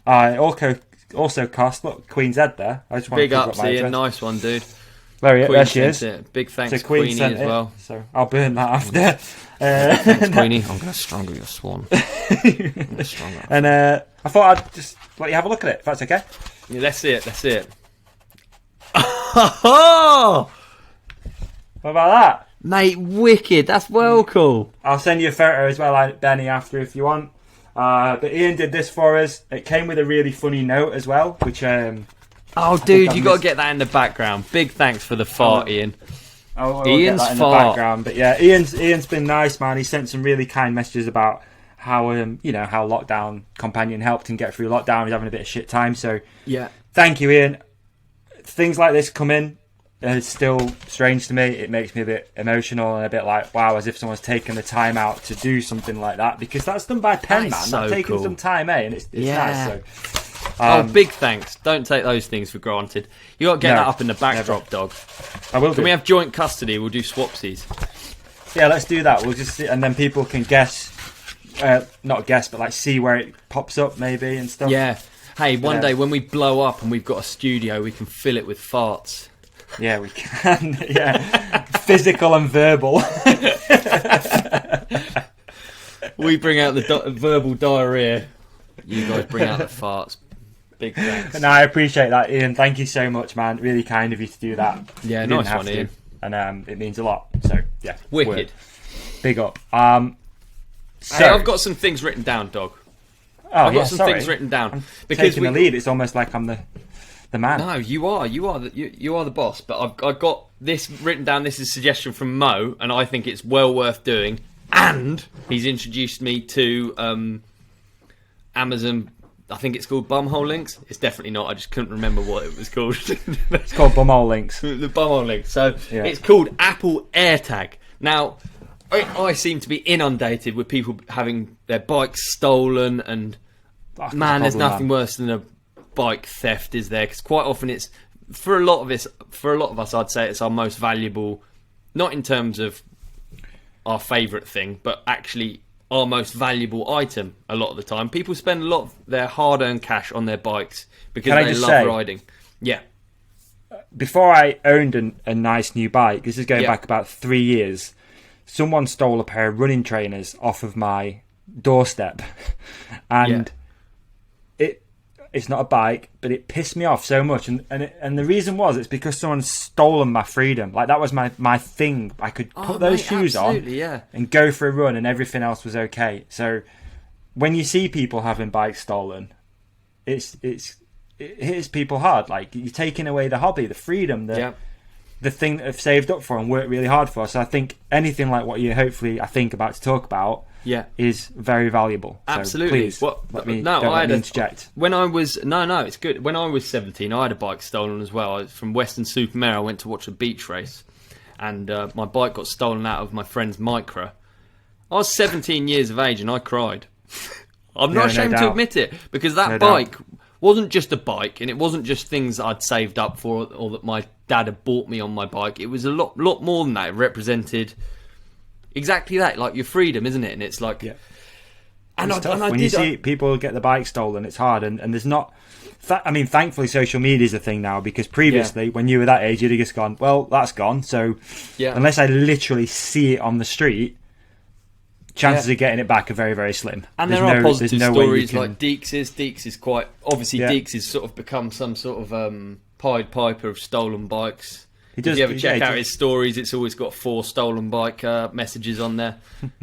Also cost. Look, Queen's Head there. I just want big to ups, Ian. Nice one, dude. There she is. Big thanks, so Queen Queenie, as well. So I'll burn that after. Thanks, Queenie. I'm going to strangle your swan. And I thought I'd just let you have a look at it, if that's okay. Yeah, let's see it. Oh! What about that? Mate, wicked. That's well cool. I'll send you a photo as well, Benny, after if you want. But Ian did this for us. It came with a really funny note as well, which... oh, dude, you got to get that in the background. Big thanks for the fart, Ian. Ian's fart. In the background. But yeah, Ian's been nice, man. He sent some really kind messages about how how Lockdown Companion helped him get through lockdown. He's having a bit of shit time. So yeah, thank you, Ian. Things like this come in. It's still strange to me. It makes me a bit emotional and a bit like, wow, as if someone's taken the time out to do something like that, because that's done by pen, man. So that's taken cool. some time, and it's nice. So, big thanks. Don't take those things for granted. You got to get that up in the backdrop, dog. I will. Can we have joint custody? We'll do swapsies. Yeah, let's do that. We'll just see, and then people can guess, not guess, but like see where it pops up maybe and stuff. Yeah. Hey, one day when we blow up and we've got a studio, we can fill it with farts. Yeah, we can. Yeah, physical and verbal. We bring out the verbal diarrhea. You guys bring out the farts. Big thanks. No, I appreciate that, Ian. Thank you so much, man. Really kind of you to do that. Yeah, you nice one, Ian. And it means a lot. So yeah, wicked. Big up. So hey, I've got some things written down, dog. Oh, I've got some things written down. I'm because taking the lead. It's almost like I'm the man. No, you are the boss. But I've got this written down. This is a suggestion from Mo, and I think it's well worth doing. And he's introduced me to Amazon. I think it's called Bumhole Links. It's definitely not. I just couldn't remember what it was called. It's called Bumhole Links. The Bumhole Links. So It's called Apple AirTag. Now, I seem to be inundated with people having their bikes stolen, and man, there's nothing worse than a bike theft, is there? Because quite often it's for a lot of us, I'd say it's our most valuable, not in terms of our favourite thing, but actually our most valuable item. A lot of the time, people spend a lot of their hard-earned cash on their bikes because they love riding. Yeah. Before I owned a nice new bike, this is going back about 3 years. Someone stole a pair of running trainers off of my doorstep, and it's not a bike, but it pissed me off so much, and the reason was it's because someone's stolen my freedom. Like, that was my thing. I could put those shoes on and go for a run, and everything else was okay. So when you see people having bikes stolen, it hits people hard. Like, you're taking away the hobby, the freedom, the thing that they've saved up for and worked really hard for. So I think anything like what you're hopefully, I think, about to talk about is very valuable. Absolutely. So please, let me interject. It's good. When I was 17, I had a bike stolen as well. I was from Weston-super-Mare. I went to watch a beach race, and my bike got stolen out of my friend's Micra. I was 17 years of age and I cried. I'm not ashamed to admit it, because that bike wasn't just a bike, and it wasn't just things I'd saved up for or that my dad had bought me on my bike. It was a lot more than that. It represented exactly that, like your freedom, isn't it? And it's like, when you see people get the bike stolen, it's hard, and there's not. I mean, thankfully, social media is a thing now, because previously, when you were that age, you'd have just gone, well, that's gone. So unless I literally see it on the street, chances of getting it back are very, very slim. And There's there are no- positive there's no way you stories can- like Deeks'. Deeks is quite obviously. Yeah. Deeks has sort of become some sort of Pied Piper of stolen bikes. He does- if you ever check he out does- his stories, it's always got 4 stolen bike messages on there,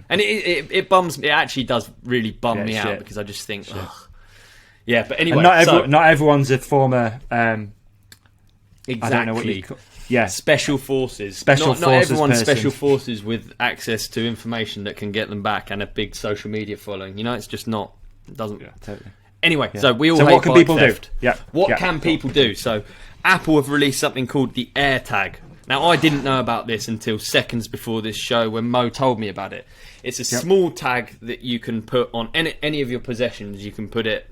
and it bums me. It actually does really bum Yeah, me out shit. because I just think, ugh. Yeah. But anyway, And not everyone's a former. exactly. I don't know what you call. Yeah, Special forces. Special not forces everyone's person. special forces with access to information that can get them back and a big social media following. You know, it's just not. It doesn't. totally. Anyway, so we all So hate what can bike people do? theft. Yeah, What yeah. can people do? So Apple have released something called the AirTag. Now, I didn't know about this until seconds before this show when Mo told me about it. It's a small tag that you can put on any of your possessions. You can put it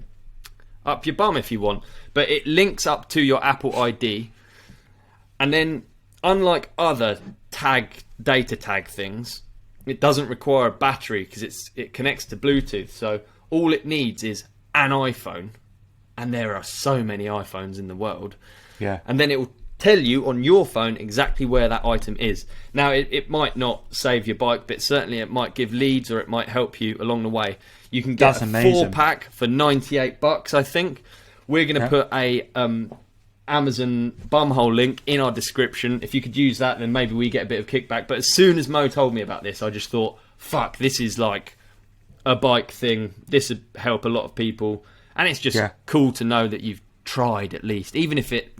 up your bum if you want. But it links up to your Apple ID. And then, unlike other data tag things, it doesn't require a battery because it connects to Bluetooth. So all it needs is an iPhone. And there are so many iPhones in the world. Yeah. And then it will tell you on your phone exactly where that item is. Now, it might not save your bike, but certainly it might give leads or it might help you along the way. You can get That's a amazing. 4-pack for $98, I think. We're going to put a Amazon bumhole link in our description. If you could use that, then maybe we get a bit of kickback. But as soon as Mo told me about this, I just thought, fuck, this is like a bike thing. This would help a lot of people. And it's just cool to know that you've tried at least, even if it,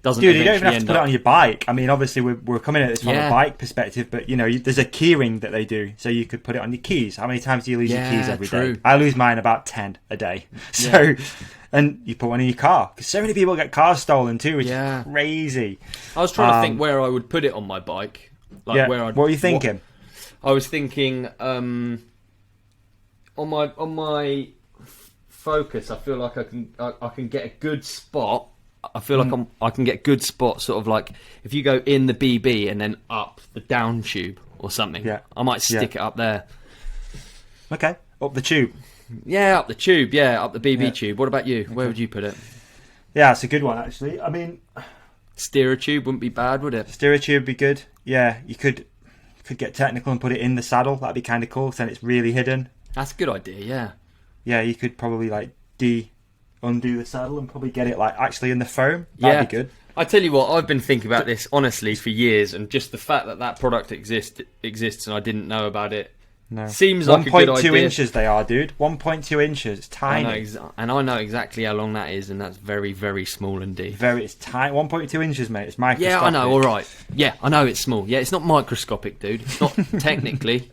doesn't Dude, you don't eventually even have to end put it up. on your bike. I mean, obviously, we're coming at this from a bike perspective, but, there's a keyring that they do, so you could put it on your keys. How many times do you lose your keys every day? true. I lose mine about 10 a day. So, and you put one in your car. Because so many people get cars stolen too, which is crazy. I was trying to think where I would put it on my bike. Like where I'd, what were you thinking? I was thinking on my Focus. I feel like I can get a good spot. I feel like I can get good spot, sort of like if you go in the BB and then up the down tube or something. Yeah. I might stick it up there. Okay, up the tube. Yeah, up the tube. Yeah, up the BB tube. What about you? Okay. Where would you put it? Yeah, it's a good one actually. I mean, steer a tube wouldn't be bad, would it? Steer a tube would be good. Yeah, you could get technical and put it in the saddle. That'd be kind of cool. 'Cause then it's really hidden. That's a good idea. Yeah. Yeah, you could probably like undo the saddle and probably get it like actually in the foam. That'd be good. I tell you what, I've been thinking about this honestly for years, and just the fact that product exists and I didn't know about it seems like a good idea. 1.2 inches they are, dude. 1.2 inches. It's tiny. I know exactly how long that is, and that's very, very small indeed. It's tiny. 1.2 inches, mate. It's microscopic. Yeah, I know. All right. Yeah, I know it's small. Yeah, it's not microscopic, dude. It's not technically.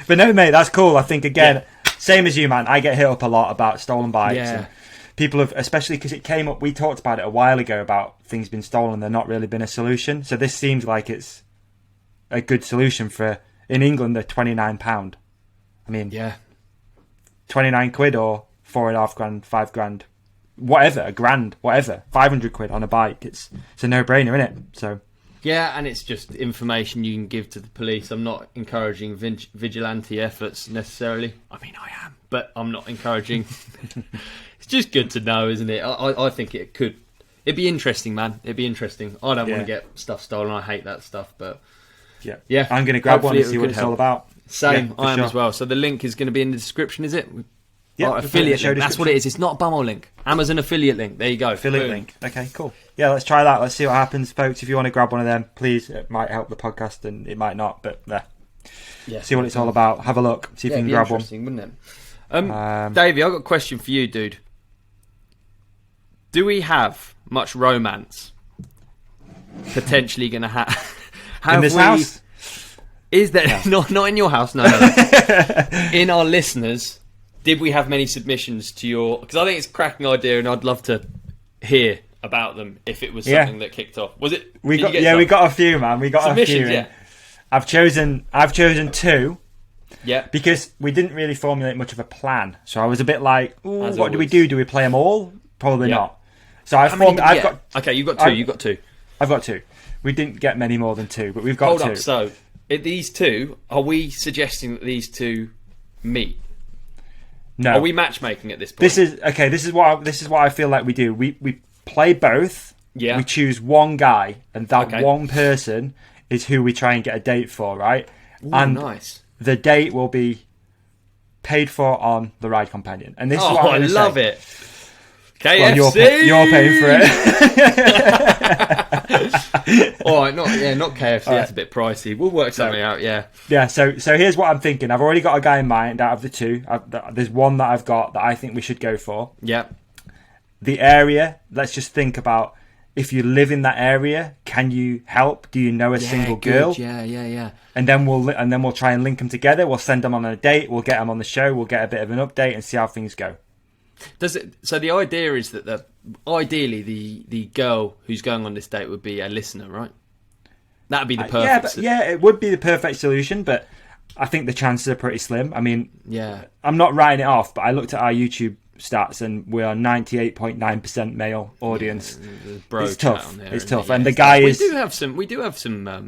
But no, mate, that's cool. I think again. Yeah. Same as you, man. I get hit up a lot about stolen bikes. Yeah. And people have, especially because it came up, we talked about it a while ago about things being stolen. There not really been a solution. So this seems like it's a good solution for, in England, they're £29. I mean, 29 quid or £4.5 grand, £5 grand, whatever, a grand, whatever, 500 quid on a bike. It's a no-brainer, isn't it? So. Yeah, and it's just information you can give to the police. I'm not encouraging vigilante efforts necessarily. I mean, I am, but I'm not encouraging. It's just good to know, isn't it? I think it'd be interesting, man. It'd be interesting. I don't want to get stuff stolen. I hate that stuff, but yeah. I'm going to grab one and see what it's all about. Same, I am as well. So the link is going to be in the description, is it? Yeah, affiliate link. That's what it is. It's not a bumhole link. Amazon affiliate link. There you go. Affiliate link. Okay, cool. Yeah, let's try that. Let's see what happens, folks. If you want to grab one of them, please. It might help the podcast, and it might not. But see what it's all about. Have a look. See if you can grab one. Wouldn't it? Davey, I've got a question for you, dude. Do we have much romance potentially going to have in this house? Is there not in your house? No. In our listeners. Did we have many submissions to your... Because I think it's a cracking idea and I'd love to hear about them if it was something that kicked off. Was it... We got a few, man. We got submissions, a few. I've chosen 2. Yeah. Because we didn't really formulate much of a plan. So I was a bit like, what do we do? Do we play them all? Probably not. So I've got... Okay, you've got 2. You've got 2. I've got 2. We didn't get many more than 2, but we've got 2. Hold up. So, these 2, are we suggesting that these 2 meet? No. Are we matchmaking at this point? This is what I feel like we do. We play both. Yeah. We choose one guy, and that one person is who we try and get a date for, right? Ooh, and nice. the date will be paid for on the ride companion. And this is what I love it. KFC. Well, you're paying for it. All right, not KFC. That's a bit pricey. We'll work something out. Yeah. Yeah. So here's what I'm thinking. I've already got a guy in mind out of the two. There's one that I've got that I think we should go for. Yeah. The area. Let's just think about if you live in that area. Can you help? Do you know a single girl? Yeah. And then we'll try and link them together. We'll send them on a date. We'll get them on the show. We'll get a bit of an update and see how things go. So the idea is that ideally the girl who's going on this date would be a listener, right? That'd be the perfect. It would be the perfect solution, but I think the chances are pretty slim. I mean, I'm not writing it off, but I looked at our YouTube stats and we are 98.9% male audience. It's tough. It's tough, and the guy is. We do have some. We do.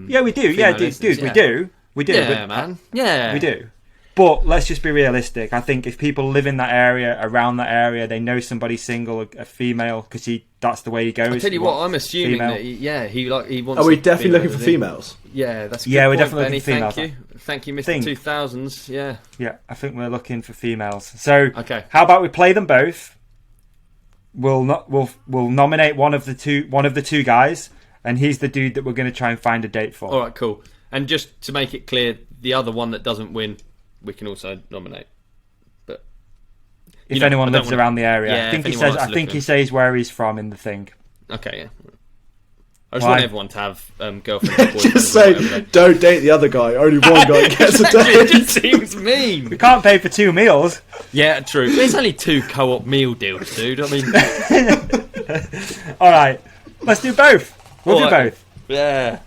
Yeah, we do. Yeah, dude, we do. We do. Yeah, man. Yeah, we do. But let's just be realistic. I think if people live in that area, around that area, they know somebody single, a female, because that's the way he goes. I tell you what, I'm assuming that he wants. Are we definitely looking for females? Yeah, that's a we're good point, definitely Benny. looking for females. Thank you, Mr. 2000s. Yeah. Yeah, I think we're looking for females. So, okay, how about we play them both? We'll nominate one of the two guys, and he's the dude that we're going to try and find a date for. All right, cool. And just to make it clear, the other one that doesn't win, we can also nominate. But if anyone lives around the area, yeah, I think he says where he's from in the thing. Okay, yeah. I just want everyone to have girlfriends and boyfriends. Just say, don't date the other guy. Only one guy gets a date. It just seems mean. We can't pay for 2 meals. Yeah, true. There's only 2 co-op meal deals, dude. I mean, all right, let's do both. We'll do both. Yeah.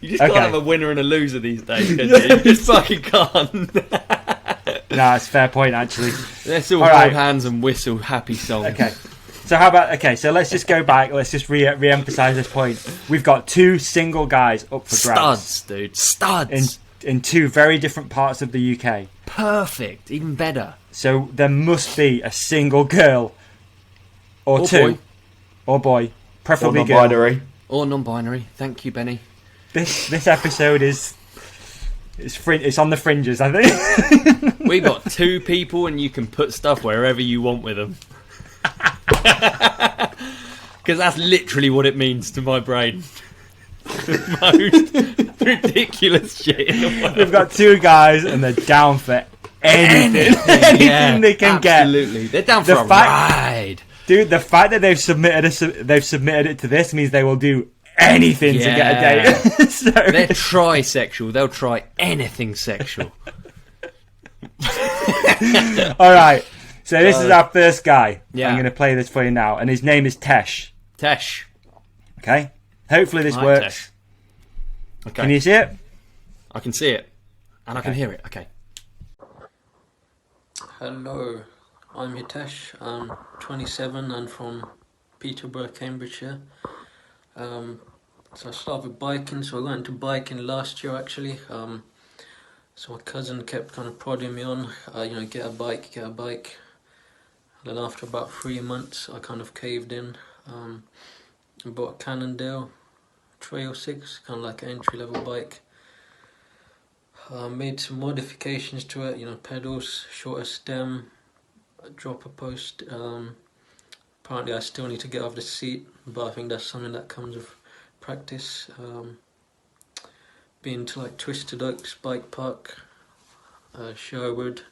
You just can't have a winner and a loser these days, can you? You just fucking can't. No, it's a fair point, actually. Let's all hold hands and whistle happy songs. Okay. So how about... Okay, so let's just go back. Let's just re-emphasise this point. We've got 2 single guys up for grabs. Studs, dude. Studs. In 2 very different parts of the UK. Perfect. Even better. So there must be a single girl. Or 2. Boy. Or boy. Preferably or non-binary. girl. Or non-binary. Thank you, Benny. This episode is it's on the fringes, I think. We've got 2 people and you can put stuff wherever you want with them. Because that's literally what it means to my brain. The most ridiculous shit in the world. We've got 2 guys and they're down for anything. Anything they can get. Absolutely. They're down for a ride. Dude, the fact that they've submitted it to this means they will do anything to get a date. So, they're trisexual. They'll try anything sexual. All right. So this is our first guy. Yeah. I'm going to play this for you now, and his name is Tesh. Tesh. Okay. Hopefully this works. Tesh. Okay. Can you see it? I can see it, and I can hear it. Okay. Hello, I'm Hitesh. I'm 27 and from Peterborough, Cambridgeshire. So I started with biking, so I got into biking last year actually. So my cousin kept kind of prodding me on, get a bike. And then after about 3 months I kind of caved in. I bought a Cannondale Trail 6, kind of like an entry level bike. Made some modifications to it, pedals, shorter stem, a dropper post. Apparently I still need to get off the seat, but I think that's something that comes with practice. Been to like Twisted Oaks Bike Park, Sherwood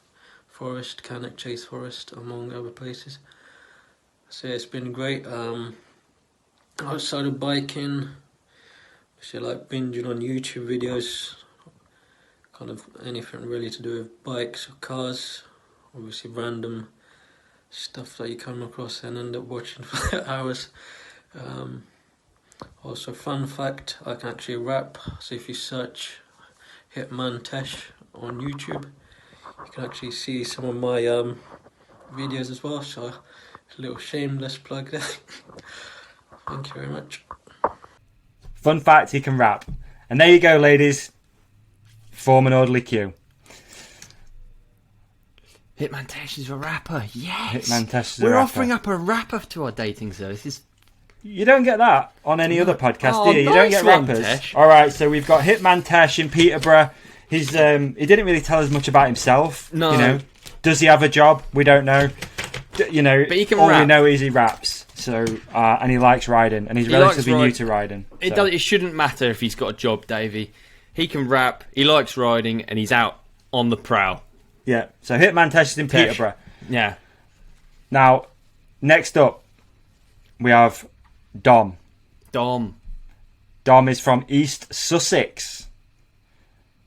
Forest, Cannock Chase Forest, among other places. So yeah, it's been great. Outside of biking, so like binging on YouTube videos, kind of anything really to do with bikes or cars, obviously random stuff that you come across and end up watching for hours. Also, fun fact, I can actually rap, so if you search Hitman Tesh on YouTube, you can actually see some of my videos as well, so a little shameless plug there. Thank you very much. Fun fact, he can rap. And there you go, ladies. Form an orderly queue. Hitman Tesh is a rapper. Yes. Hitman Tesh is a We're rapper. offering up a rapper to our dating services. You don't get that on any other podcast, do you? You don't nice get one, rappers. Tesh. All right, so we've got Hitman Tesh in Peterborough. He didn't really tell us much about himself. No. You know, does he have a job? We don't know. You know, But he can all we rap. know is he raps. So and he likes riding, and he's He relatively likes new ride- to riding. It so. does. It shouldn't matter if he's got a job, Davey. He can rap. He likes riding, and he's out on the prowl. Yeah. So Hitman Tesh is in Tesh. Peterborough. Yeah. Now, next up, we have Dom. Dom. Dom is from East Sussex.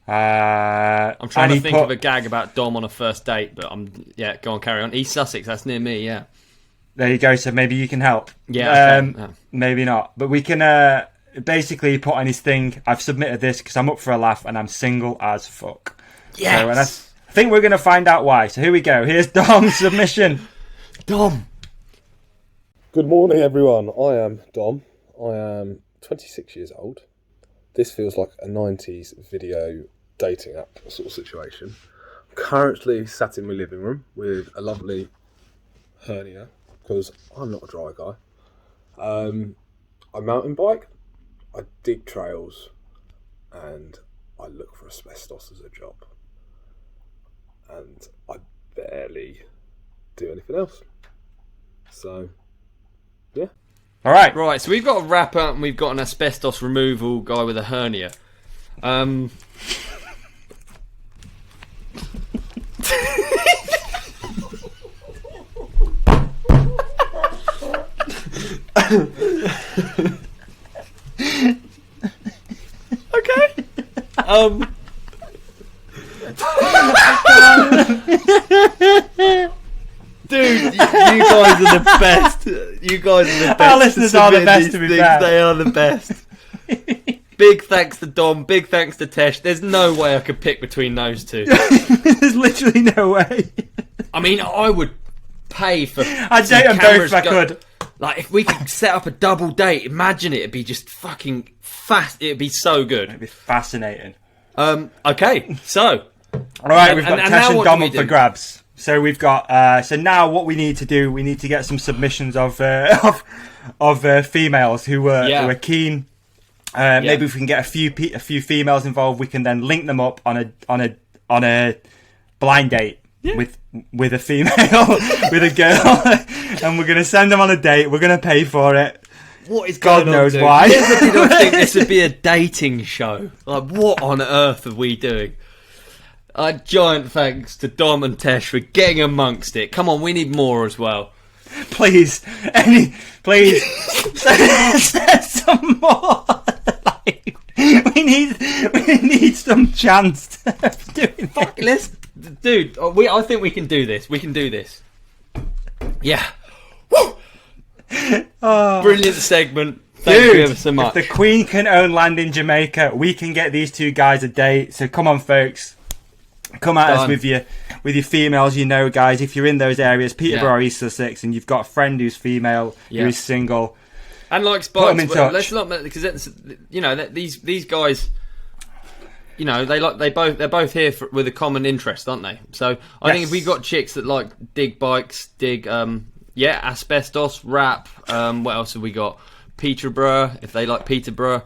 I'm trying to think of a gag about Dom on a first date, but go on, carry on. East Sussex, that's near me, yeah. There you go. So maybe you can help. Yeah. Okay. Maybe not. But we can basically put on his thing. I've submitted this because I'm up for a laugh and I'm single as fuck. Yes. So, and I think we're going to find out why. So here we go. Here's Dom's submission. Dom. Good morning, everyone. I am Dom. I am 26 years old. This feels like a 90s video dating app sort of situation. I'm currently sat in my living room with a lovely hernia because I'm not a dry guy. I mountain bike, I dig trails, and I look for asbestos as a job. And I barely do anything else. So, yeah. All right. Right, so we've got a rapper and we've got an asbestos removal guy with a hernia. Okay. Dude, you guys are the best. You guys are the best. Our listeners are the submit best, these to be things. fair. They are the best. Big thanks to Dom. Big thanks to Tesh. There's no way I could pick between those two. There's literally no way. I mean, I would pay for. I'd some date them both cameras if I go- could. Like, if we could set up a double date, imagine it'd be just fucking fast. It'd be so good. It'd be fascinating. Okay, so. All right, we've got and Tesh now and what Dom do we up for do? grabs. So we've got. So now what we need to do, we need to get some submissions of females who are keen. Maybe if we can get a few females involved, we can then link them up on a blind date with a female with a girl, and we're gonna send them on a date. We're gonna pay for it. What is God going on, knows dude? why. Never did I think this would be a dating show. Like, what on earth are we doing? A giant thanks to Dom and Tesh for getting amongst it. Come on, we need more as well. Please, please, send some more. Like, we need some chance of doing Fuck, this. dude. I think we can do this. We can do this. Yeah. Woo! Brilliant segment. Thank you ever so much. If the Queen can own land in Jamaica, we can get these two guys a date. So come on, folks. Come at us with your females, you know, guys. If you're in those areas, Peterborough, East Sussex, and you've got a friend who's female, who is single, and likes put them in bikes, touch. let's not, because these guys, you know, they're both here with a common interest, aren't they? So I think if we got chicks that like dig bikes, asbestos, rap. What else have we got? Peterborough, if they like Peterborough.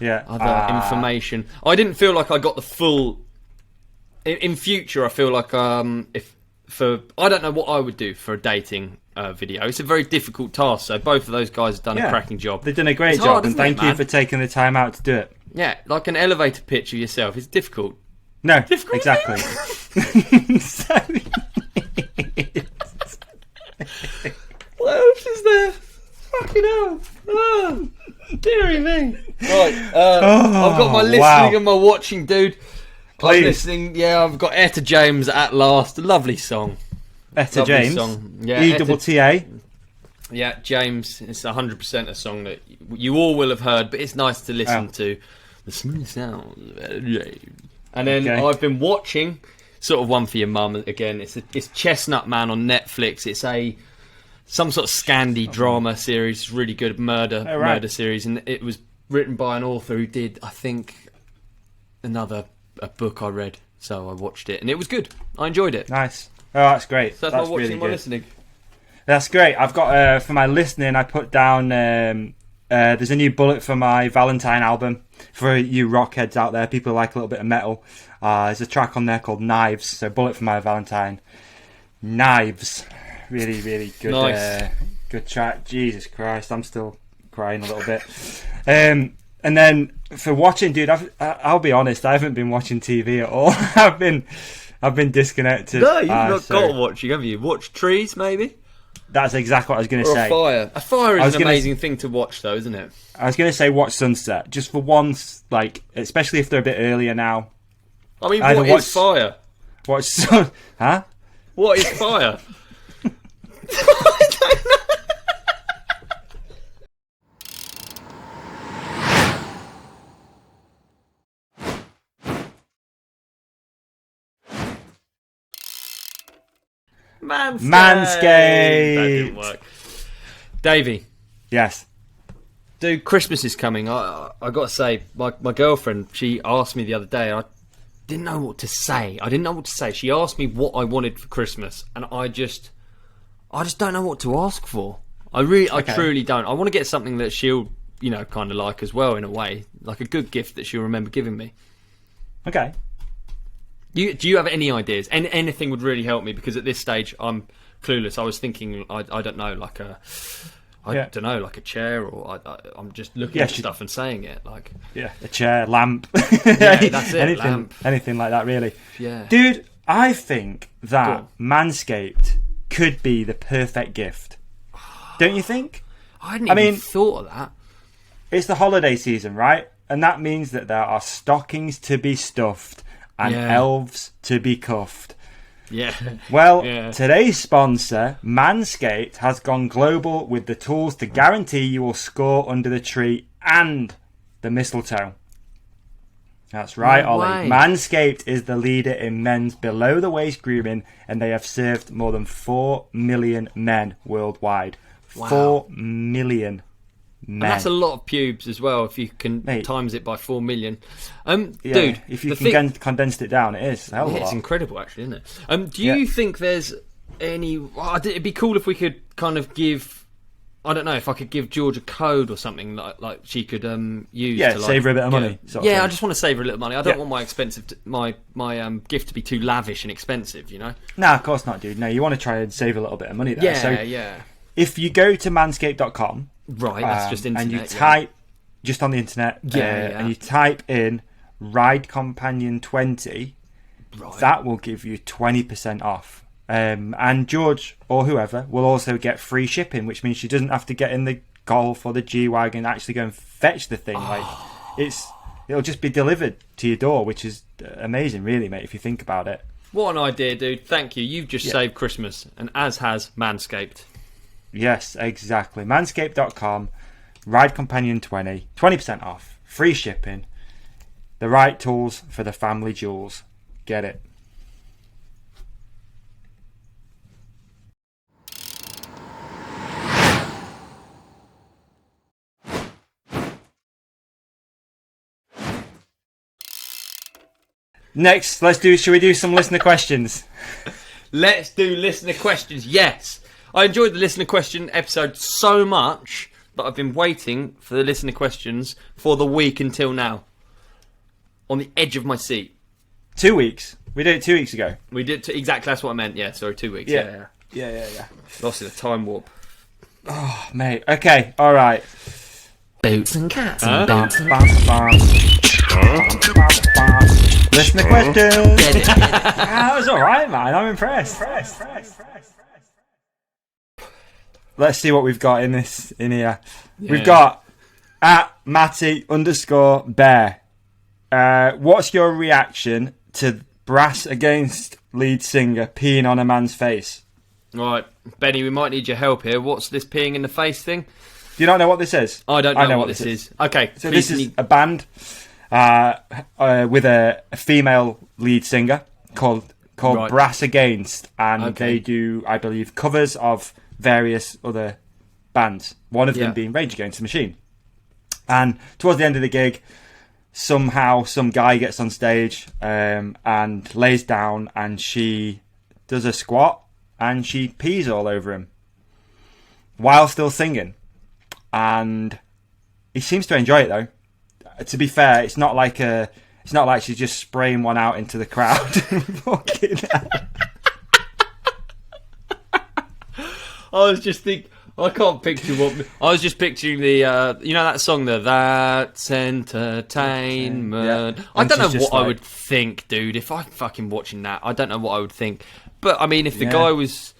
Yeah. Other information. I didn't feel like I got the full. In future, I feel like I don't know what I would do for a dating video. It's a very difficult task. So both of those guys have done a cracking job. They've done a great It's job, hard, and isn't it, thank you man? for taking the time out to do it. Yeah, like an elevator pitch of yourself. It's difficult. No, Difficult, exactly. So, what else is there? Fucking hell. Oh, dearie me. Right, I've got my listening and my watching, dude. Please. I'm listening. Yeah, I've got Etta James at last. A lovely song. Etta Lovely James. song. Yeah, E-double-T-A. Yeah, James. It's 100% a song that you all will have heard, but it's nice to listen to the smooth sounds of Etta James. And then I've been watching sort of one for your mum again. It's Chestnut Man on Netflix. It's some sort of Scandi drama series. It's really good murder series, and it was written by an author who did, I think, a book I read, so I watched it and it was good. I enjoyed it. Nice. Oh, that's great. So that's that's my watching really and my good. listening. That's great. I've got for my listening, I put down there's a new bullet for my Valentine album. For you rockheads out there, people who like a little bit of metal, there's a track on there called Knives. So bullet for my Valentine. Knives. Really, really good. Nice. Good track. Jesus Christ, I'm still crying a little bit. And then for watching, dude, I'll be honest, I haven't been watching TV at all. I've been disconnected. No, you've not got watching, have you? Watch trees, maybe? That's exactly what I was going to say. A fire. A fire is an amazing thing to watch, though, isn't it? I was going to say watch sunset, just for once, like, especially if they're a bit earlier now. I mean, what is fire? Huh? What is fire? Manscaped. That didn't work. Davey. Yes. Dude, Christmas is coming. I got to say, my girlfriend, she asked me the other day, I didn't know what to say. She asked me what I wanted for Christmas, and I just don't know what to ask for. I truly don't. I want to get something that she'll, kind of like as well, in a way. Like a good gift that she'll remember giving me. Okay. Do you have any ideas? Anything would really help me, because at this stage I'm clueless. I was thinking, I don't know, like a chair, or I'm just looking at stuff and saying it, like a chair, lamp. Yeah, that's it. Anything like that, really. Yeah, dude, I think that Manscaped could be the perfect gift. Don't you think? I hadn't even thought of that. It's the holiday season, right? And that means that there are stockings to be stuffed and elves to be cuffed. Yeah. Well, today's sponsor, Manscaped, has gone global with the tools to guarantee you will score under the tree and the mistletoe. That's right, Ollie. Manscaped is the leader in men's below-the-waist grooming, and they have served more than 4 million men worldwide. Wow. 4 million men. And that's a lot of pubes as well, if you can times it by 4 million. Dude, if you can condense it down, it is. It's incredible, actually, isn't it? Do you think there's any... it'd be cool if we could kind of give... I don't know, if I could give George a code or something like she could use to save her a bit of money. I just want to save her a little money. I don't want my gift to be too lavish and expensive, Nah, of course not, dude. No, you want to try and save a little bit of money there. Yeah. If you go to manscaped.com... Right, that's just internet. And you type, just on the internet, and you type in Ride Companion 20, that will give you 20% off. And George, or whoever, will also get free shipping, which means she doesn't have to get in the Golf or the G-Wagon and actually go and fetch the thing. It'll just be delivered to your door, which is amazing, really, mate, if you think about it. What an idea, dude. Thank you. You've just saved Christmas, and as has Manscaped. Yes, exactly. Manscaped.com, Ride Companion 20, 20% off, free shipping, the right tools for the family jewels. Get it. Next, should we do some listener questions? Let's do listener questions, yes. I enjoyed the listener question episode so much that I've been waiting for the listener questions for the week until now. On the edge of my seat. 2 weeks. We did it 2 weeks ago. We did, exactly, that's what I meant. Yeah, sorry, 2 weeks. Yeah. Lost in a time warp. Oh, mate. Okay, alright. Boots and cats and Listener questions. That was alright, man. I'm impressed. Let's see what we've got in here. Yeah. We've got at Matty_bear. What's your reaction to Brass Against lead singer peeing on a man's face? Right, Benny, we might need your help here. What's this peeing in the face thing? Do you not know what this is? I don't know what this is. Okay, so this is a band with a female lead singer called Brass Against, and they do, I believe, covers of various other bands, one of them being Rage Against the Machine. And towards the end of the gig, somehow some guy gets on stage and lays down, and she does a squat and she pees all over him. while still singing, and he seems to enjoy it though. To be fair, it's not like she's just spraying one out into the crowd. Fucking hell. I was just thinking, I can't picture what. I was just picturing the, you know that song, That's Entertainment. Yeah. I don't know And what she's I just would think, dude. If I'm fucking watching that, I don't know what I would think. But I mean, if the Yeah. guy was.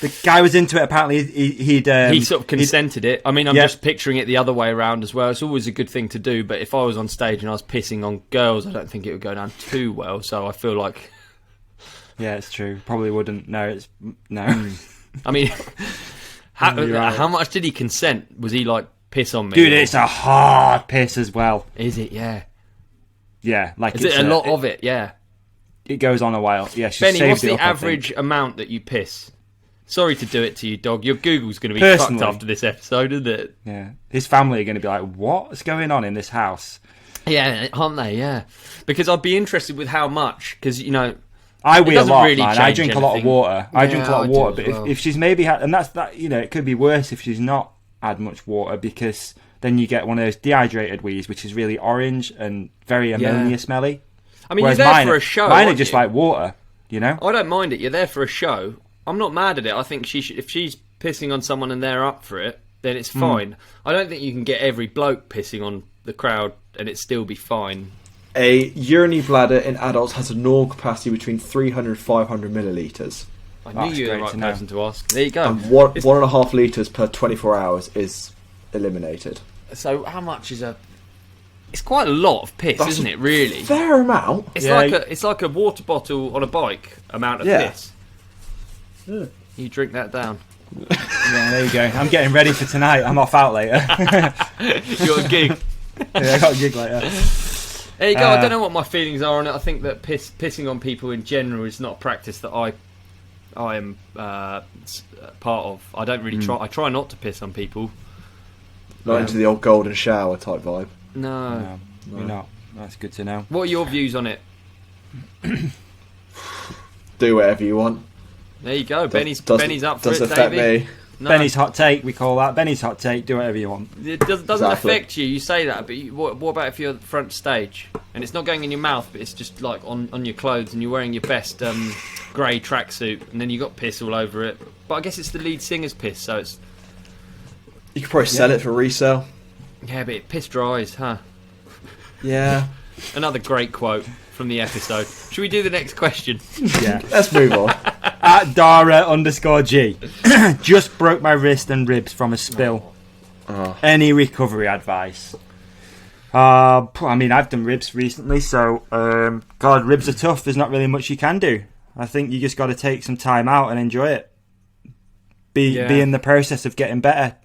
The guy was into it. Apparently, he sort of consented it. I mean, I'm just picturing it the other way around as well. It's always a good thing to do. But if I was on stage and I was pissing on girls, I don't think it would go down too well. So I feel like. Yeah, it's true. Probably wouldn't. No. I mean, right. how much did he consent? Was he like piss on me? Dude, it's a hard piss as well. Is it? Yeah. Yeah, like Is it a lot of it? Yeah. It goes on a while. Yeah, she Benny, saved what's it the up, I average think. amount that you piss? Sorry to do it to you, dog. Your Google's going to be Personally. fucked after this episode, isn't it? Yeah, his family are going to be like, "What's going on in this house?" Yeah, aren't they? Yeah, because I'd be interested with how much. Because I wee a doesn't lot, really man. I change drink a lot of anything. water. I drink a lot of I do water, as but well. if she's maybe had, and that's that, it could be worse if she's not had much water, because then you get one of those dehydrated wees, which is really orange and very ammonia smelly. I mean, Whereas you're there mine, for a show. Mine are aren't just you? like water, I don't mind it. You're there for a show. I'm not mad at it. I think if she's pissing on someone and they're up for it, then it's fine. I don't think you can get every bloke pissing on the crowd and it still be fine. A urinary bladder in adults has a normal capacity between 300 and 500 millilitres. I That's knew you were the great right to know. person to ask. There you go. And 1.5 litres per 24 hours is eliminated. So how much is a... It's quite a lot of piss, That's isn't it, really? Fair amount. It's Yeah, it's like a water bottle on a bike amount of Yeah. piss. You drink that down. Yeah, there you go. I'm getting ready for tonight. I'm off out later. You got a gig. I got a gig later. There you go. I don't know what my feelings are on it. I think that pissing on people in general is not a practice that I am part of. I don't really try. I try not to piss on people. Not into the old golden shower type vibe. No. No, you're not. That's good to know. What are your views on it? Do whatever you want. There you go. Benny's up for it, Doesn't affect Davey. me. No. Benny's hot take, we call that. Benny's hot take, do whatever you want. It doesn't Exactly. affect you. You say that, but what about if you're front stage and it's not going in your mouth, but it's just like on your clothes, and you're wearing your best grey tracksuit, and then you got piss all over it. But I guess it's the lead singer's piss, so it's You could probably sell it for resale. yeah, but it piss dries, huh? Yeah. Another great quote from the episode. Should we do the next question? Yeah. Let's move on. At Dara_G. Just broke my wrist and ribs from a spill. Oh. Any recovery advice? I mean, I've done ribs recently, so God, ribs are tough. There's not really much you can do. I think you just got to take some time out and enjoy it. Be in the process of getting better.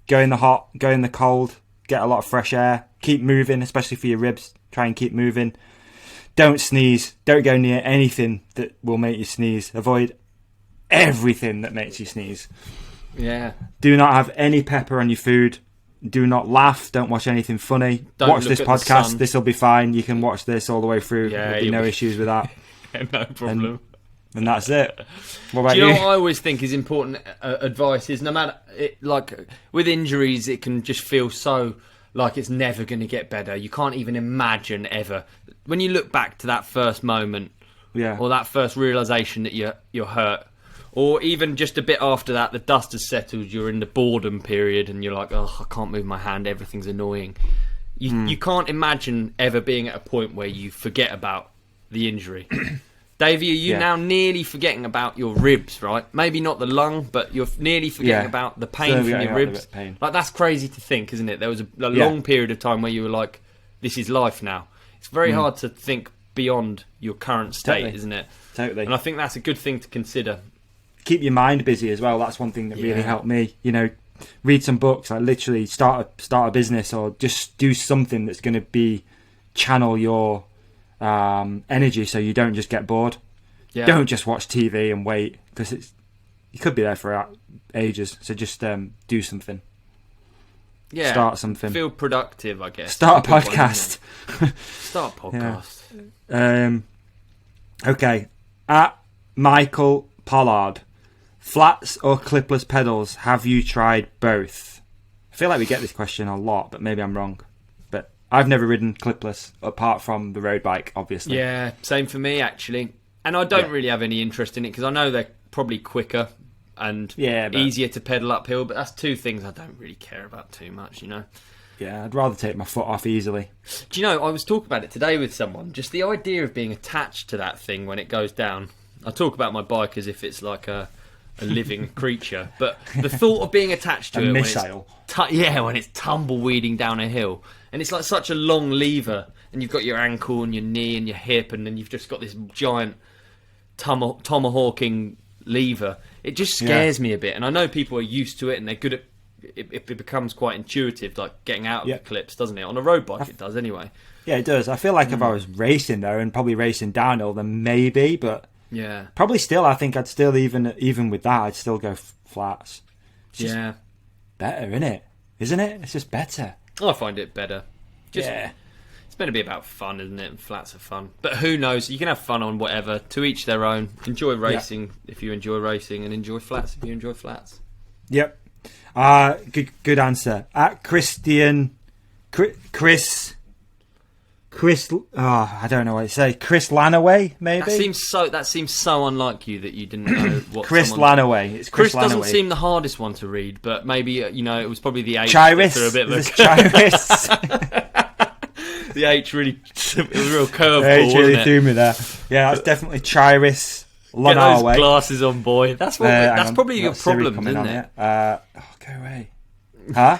Go in the hot, go in the cold, get a lot of fresh air. Keep moving, especially for your ribs. Try and keep moving. Don't sneeze. Don't go near anything that will make you sneeze. Avoid everything that makes you sneeze. Yeah. Do not have any pepper on your food. Do not laugh. Don't watch anything funny. Don't Watch look this at the podcast. sun. This will be fine. You can watch this all the way through. Yeah, There'll be you'll no be- issues with that. No problem. And that's it. What about Do you you? know what I always think is important advice is no matter like with injuries, it can just feel so like it's never going to get better. You can't even imagine ever when you look back to that first moment, Yeah. or that first realization that you're hurt, or even just a bit after that, the dust has settled. You're in the boredom period, and you're like, oh, I can't move my hand. Everything's annoying. You can't imagine ever being at a point where you forget about the injury. Davey, are you now nearly forgetting about your ribs, right? Maybe not the lung, but you're nearly forgetting about the pain from your ribs. Like, that's crazy to think, isn't it? There was a long period of time where you were like, this is life now. It's very hard to think beyond your current state, isn't it? Totally. And I think that's a good thing to consider. Keep your mind busy as well. That's one thing that really helped me. You know, read some books. Like literally start a business, or just do something that's going to be channel your energy, so you don't just get bored. Yeah. Don't just watch TV and wait, because you could be there for ages. So just do something. Yeah. Start something. Feel productive, I guess. Start a Good one, podcast. isn't it? Start a podcast. Okay. At Michael Pollard. Flats or clipless pedals? Have you tried both? I feel like we get this question a lot, but maybe I'm wrong. But I've never ridden clipless, apart from the road bike, obviously. Yeah, same for me, actually. And I don't really have any interest in it, because I know they're probably quicker and easier to pedal uphill, but that's two things I don't really care about too much, you know. Yeah, I'd rather take my foot off easily. Do you know, I was talking about it today with someone, just the idea of being attached to that thing when it goes down. I talk about my bike as if it's like a living creature, but the thought of being attached to a it missile. when it's tumbleweeding down a hill, and it's like such a long lever, and you've got your ankle and your knee and your hip, and then you've just got this giant tomahawking lever. It just scares me a bit, and I know people are used to it and they're good at it. It becomes quite intuitive, like getting out of the clips, doesn't it? On a road bike it does anyway. Yeah, it does. I feel like if I was racing though, and probably racing downhill, then maybe, but probably still, I think I'd still, even with that, I'd still go flats. It's just better, isn't it? It's just better. I find it better. It's meant to be about fun, isn't it? And flats are fun. But who knows? You can have fun on whatever. To each their own. Enjoy racing if you enjoy racing, and enjoy flats if you enjoy flats. Yep. Good answer. At Christian... Chris... I don't know what to say. Chris Lanaway, maybe? That seems so unlike you that you didn't know what Chris Lanaway. It's Chris Lanaway. Doesn't seem the hardest one to read, but maybe, it was probably the H. Chirus. A bit of a Chirus. The H really, it was a real curveball, the H really wasn't it? threw me there. Yeah, that's definitely Chirus Lanaway. Get those Lanaway. glasses on, boy. That's probably your problem, isn't it? Go away. Huh?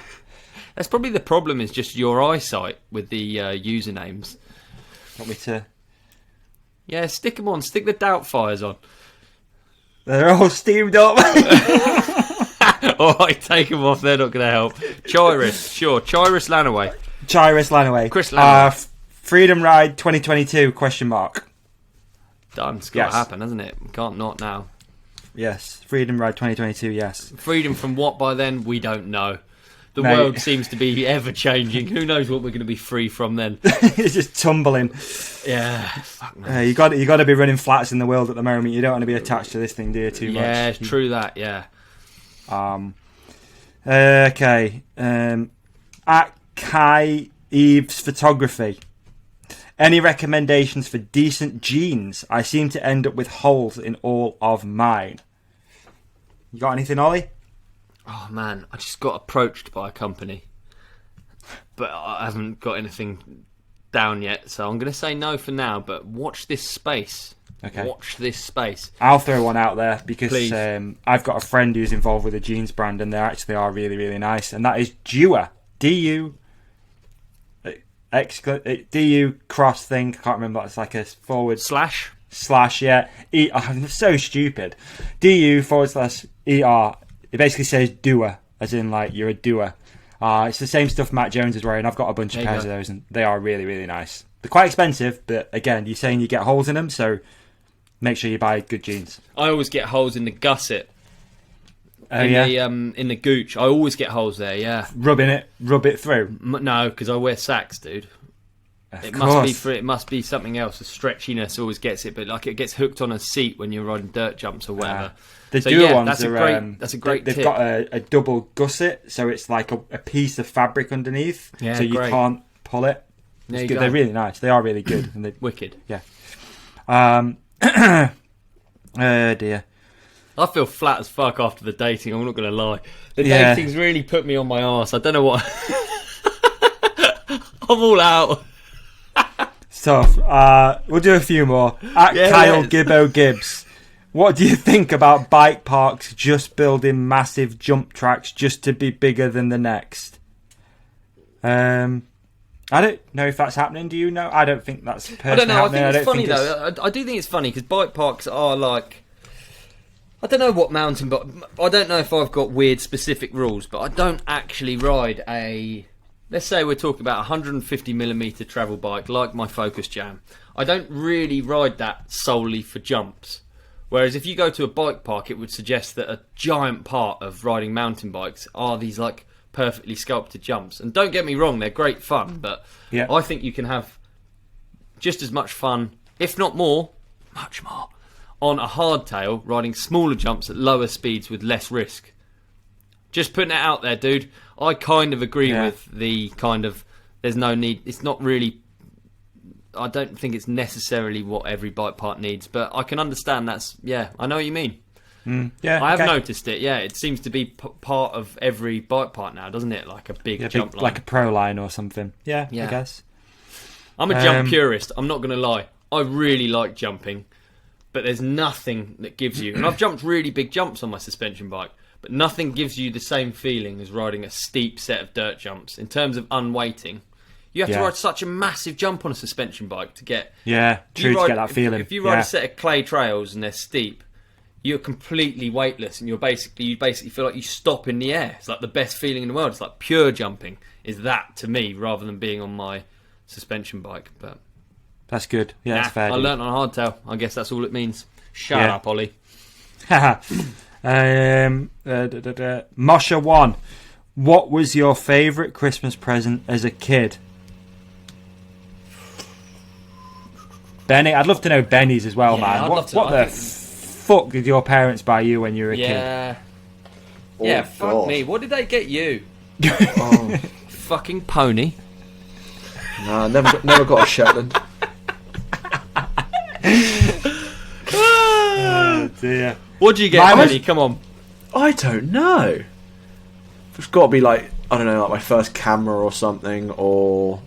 That's probably the problem, is just your eyesight with the usernames. Want me to... Yeah, stick them on. Stick the Doubtfires on. They're all steamed up. All right, take them off. They're not going to help. Chirus, sure. Chirus Lanaway. Chirus Lanaway. Chris Lanaway. Freedom Ride 2022, ? Done. It's got to happen, hasn't it? Can't not now. Yes. Freedom Ride 2022, yes. Freedom from what by then? We don't know. The world seems to be ever changing. Who knows what we're going to be free from then? It's just tumbling. Yeah. Fuck man. You got to be running flats in the world at the moment. You don't want to be attached to this thing, do you? Too much. Yeah, it's true that. Yeah. Okay. At Kai Eves Photography. Any recommendations for decent jeans? I seem to end up with holes in all of mine. You got anything, Ollie? Oh man, I just got approached by a company, but I haven't got anything down yet, so I'm going to say no for now, but watch this space. Okay. Watch this space. I'll throw one out there because I've got a friend who's involved with a jeans brand, and they actually are really, really nice, and that is Dua. D-U cross thing. I can't remember. It's like a forward slash. Yeah. I'm so stupid. DU/ER. It basically says doer, as in like you're a doer. It's the same stuff Matt Jones is wearing. I've got a bunch of pairs of those, and they are really, really nice. They're quite expensive, but again, you're saying you get holes in them, so make sure you buy good jeans. I always get holes in the gusset. In the gooch. I always get holes there, yeah. Rub it through? No, because I wear sacks, dude. It must be something else. The stretchiness always gets it, but like it gets hooked on a seat when you're riding dirt jumps or whatever. The Dua ones that's a great They've tip. got a double gusset, so it's like a piece of fabric underneath, so you can't pull it. They're really nice. They are really good. And they're wicked. Yeah. Oh dear. I feel flat as fuck after the dating, I'm not going to lie. The dating's really put me on my arse. I don't know what... I'm all out. So, we'll do a few more. Kyle Gibbo Gibbs. What do you think about bike parks just building massive jump tracks just to be bigger than the next? I don't know if that's happening. Do you know? I don't think that's personally I don't know. happening. I think it's funny, though. I do think it's funny because bike parks are like... I don't know what mountain, but I don't know if I've got weird specific rules, but I don't actually ride a... Let's say we're talking about a 150mm travel bike like my Focus Jam. I don't really ride that solely for jumps. Whereas if you go to a bike park, it would suggest that a giant part of riding mountain bikes are these like perfectly sculpted jumps. And don't get me wrong, they're great fun, but I think you can have just as much fun, if not more, much more, on a hardtail, riding smaller jumps at lower speeds with less risk. Just putting it out there, dude. I kind of agree with the kind of, there's no need, it's not really, I don't think it's necessarily what every bike park needs, but I can understand I know what you mean. I have noticed it, it seems to be part of every bike park now, doesn't it? Like a big jump line. Like a pro line or something. I guess. I'm a jump purist, I'm not going to lie. I really like jumping, but there's nothing that gives you, and I've jumped really big jumps on my suspension bike, but nothing gives you the same feeling as riding a steep set of dirt jumps in terms of unweighting. You have to ride such a massive jump on a suspension bike to get... to get that feeling. If you ride a set of clay trails and they're steep, you're completely weightless, and you basically feel like you stop in the air. It's like the best feeling in the world. It's like pure jumping is that to me, rather than being on my suspension bike. But that's good. Yeah, that's fair. I learnt on a hardtail. I guess that's all it means. Shut up, Ollie. Mosha 1. What was your favourite Christmas present as a kid? Benny, I'd love to know Benny's as well, man. What the fuck did your parents buy you when you were a kid? Fuck me. What did they get you? Fucking pony. Nah, never got a Shetland. Oh dear. What did you get, Benny? Come on. I don't know. It's got to be like, I don't know, like my first camera or something, or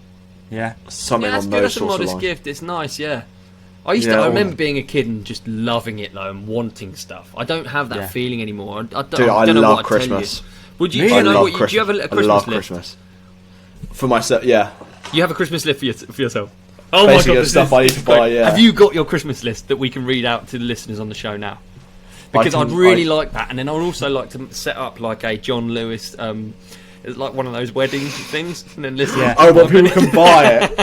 something on those sorts of lines. That's a modest gift. It's nice, I remember being a kid and just loving it though, and wanting stuff. I don't have that feeling anymore. I don't know love what Christmas. Would you? I love Christmas. Do you have a Christmas I love list? Christmas. For myself, yeah. You have a Christmas list for yourself. Oh basically my god, stuff I need to buy. Yeah. Have you got your Christmas list that we can read out to the listeners on the show now? Because I'd really like that, and then I'd also like to set up like a John Lewis, it's like one of those wedding things, and then listen. Yeah. Oh, but people can buy it.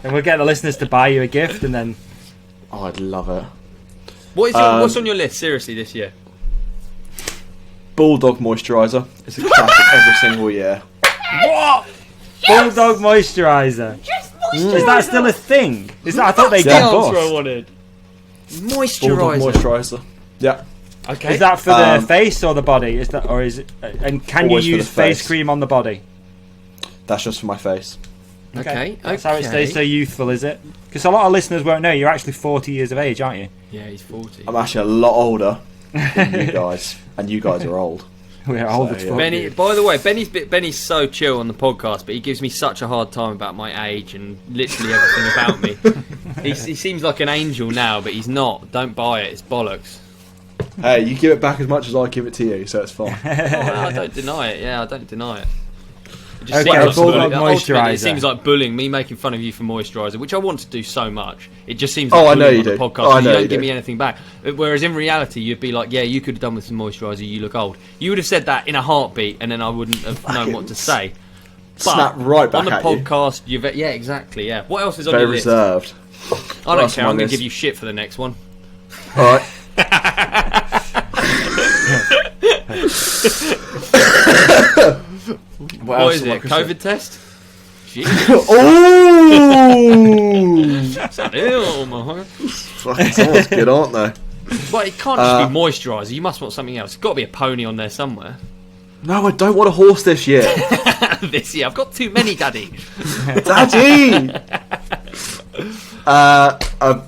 And we'll get the listeners to buy you a gift, and then. Oh, I'd love it. What's on your list seriously this year? Bulldog moisturiser. It's a classic every single year. What? Yes! Bulldog moisturiser. Yes, Is that still a thing? I thought they did. That's the answer I wanted. Moisturiser. Bulldog moisturiser. Yeah. Okay. Is that for the face or the body? And can you use face cream on the body? That's just for my face. Okay. That's how it stays so youthful, is it? Because a lot of listeners won't know you're actually 40 years of age, aren't you? Yeah, he's 40. I'm actually a lot older than you guys, and you guys are old. We're old as fuck. Benny, by the way, Benny's so chill on the podcast, but he gives me such a hard time about my age and literally everything about me. He seems like an angel now, but he's not. Don't buy it. It's bollocks. Hey, you give it back as much as I give it to you, so it's fine. I don't deny it. Yeah, I don't deny it. Moisturiser. It seems like bullying, me making fun of you for moisturiser, which I want to do so much. It just seems like bullying I know you on the do. podcast. You don't give me anything back. Whereas in reality, you'd be like, yeah, you could have done with some moisturiser, you look old. You would have said that in a heartbeat, and then I wouldn't have known what to say. Snap right back at you. On the podcast, yeah, exactly, yeah. What else is on your list? Very reserved. I don't care, I'm going to give you shit for the next one. Alright. What is it? COVID test? Someone's good, aren't they? But it can't just be moisturiser. You must want something else. It's got to be a pony on there somewhere. No, I don't want a horse this year. This year, I've got too many, Daddy. Daddy. A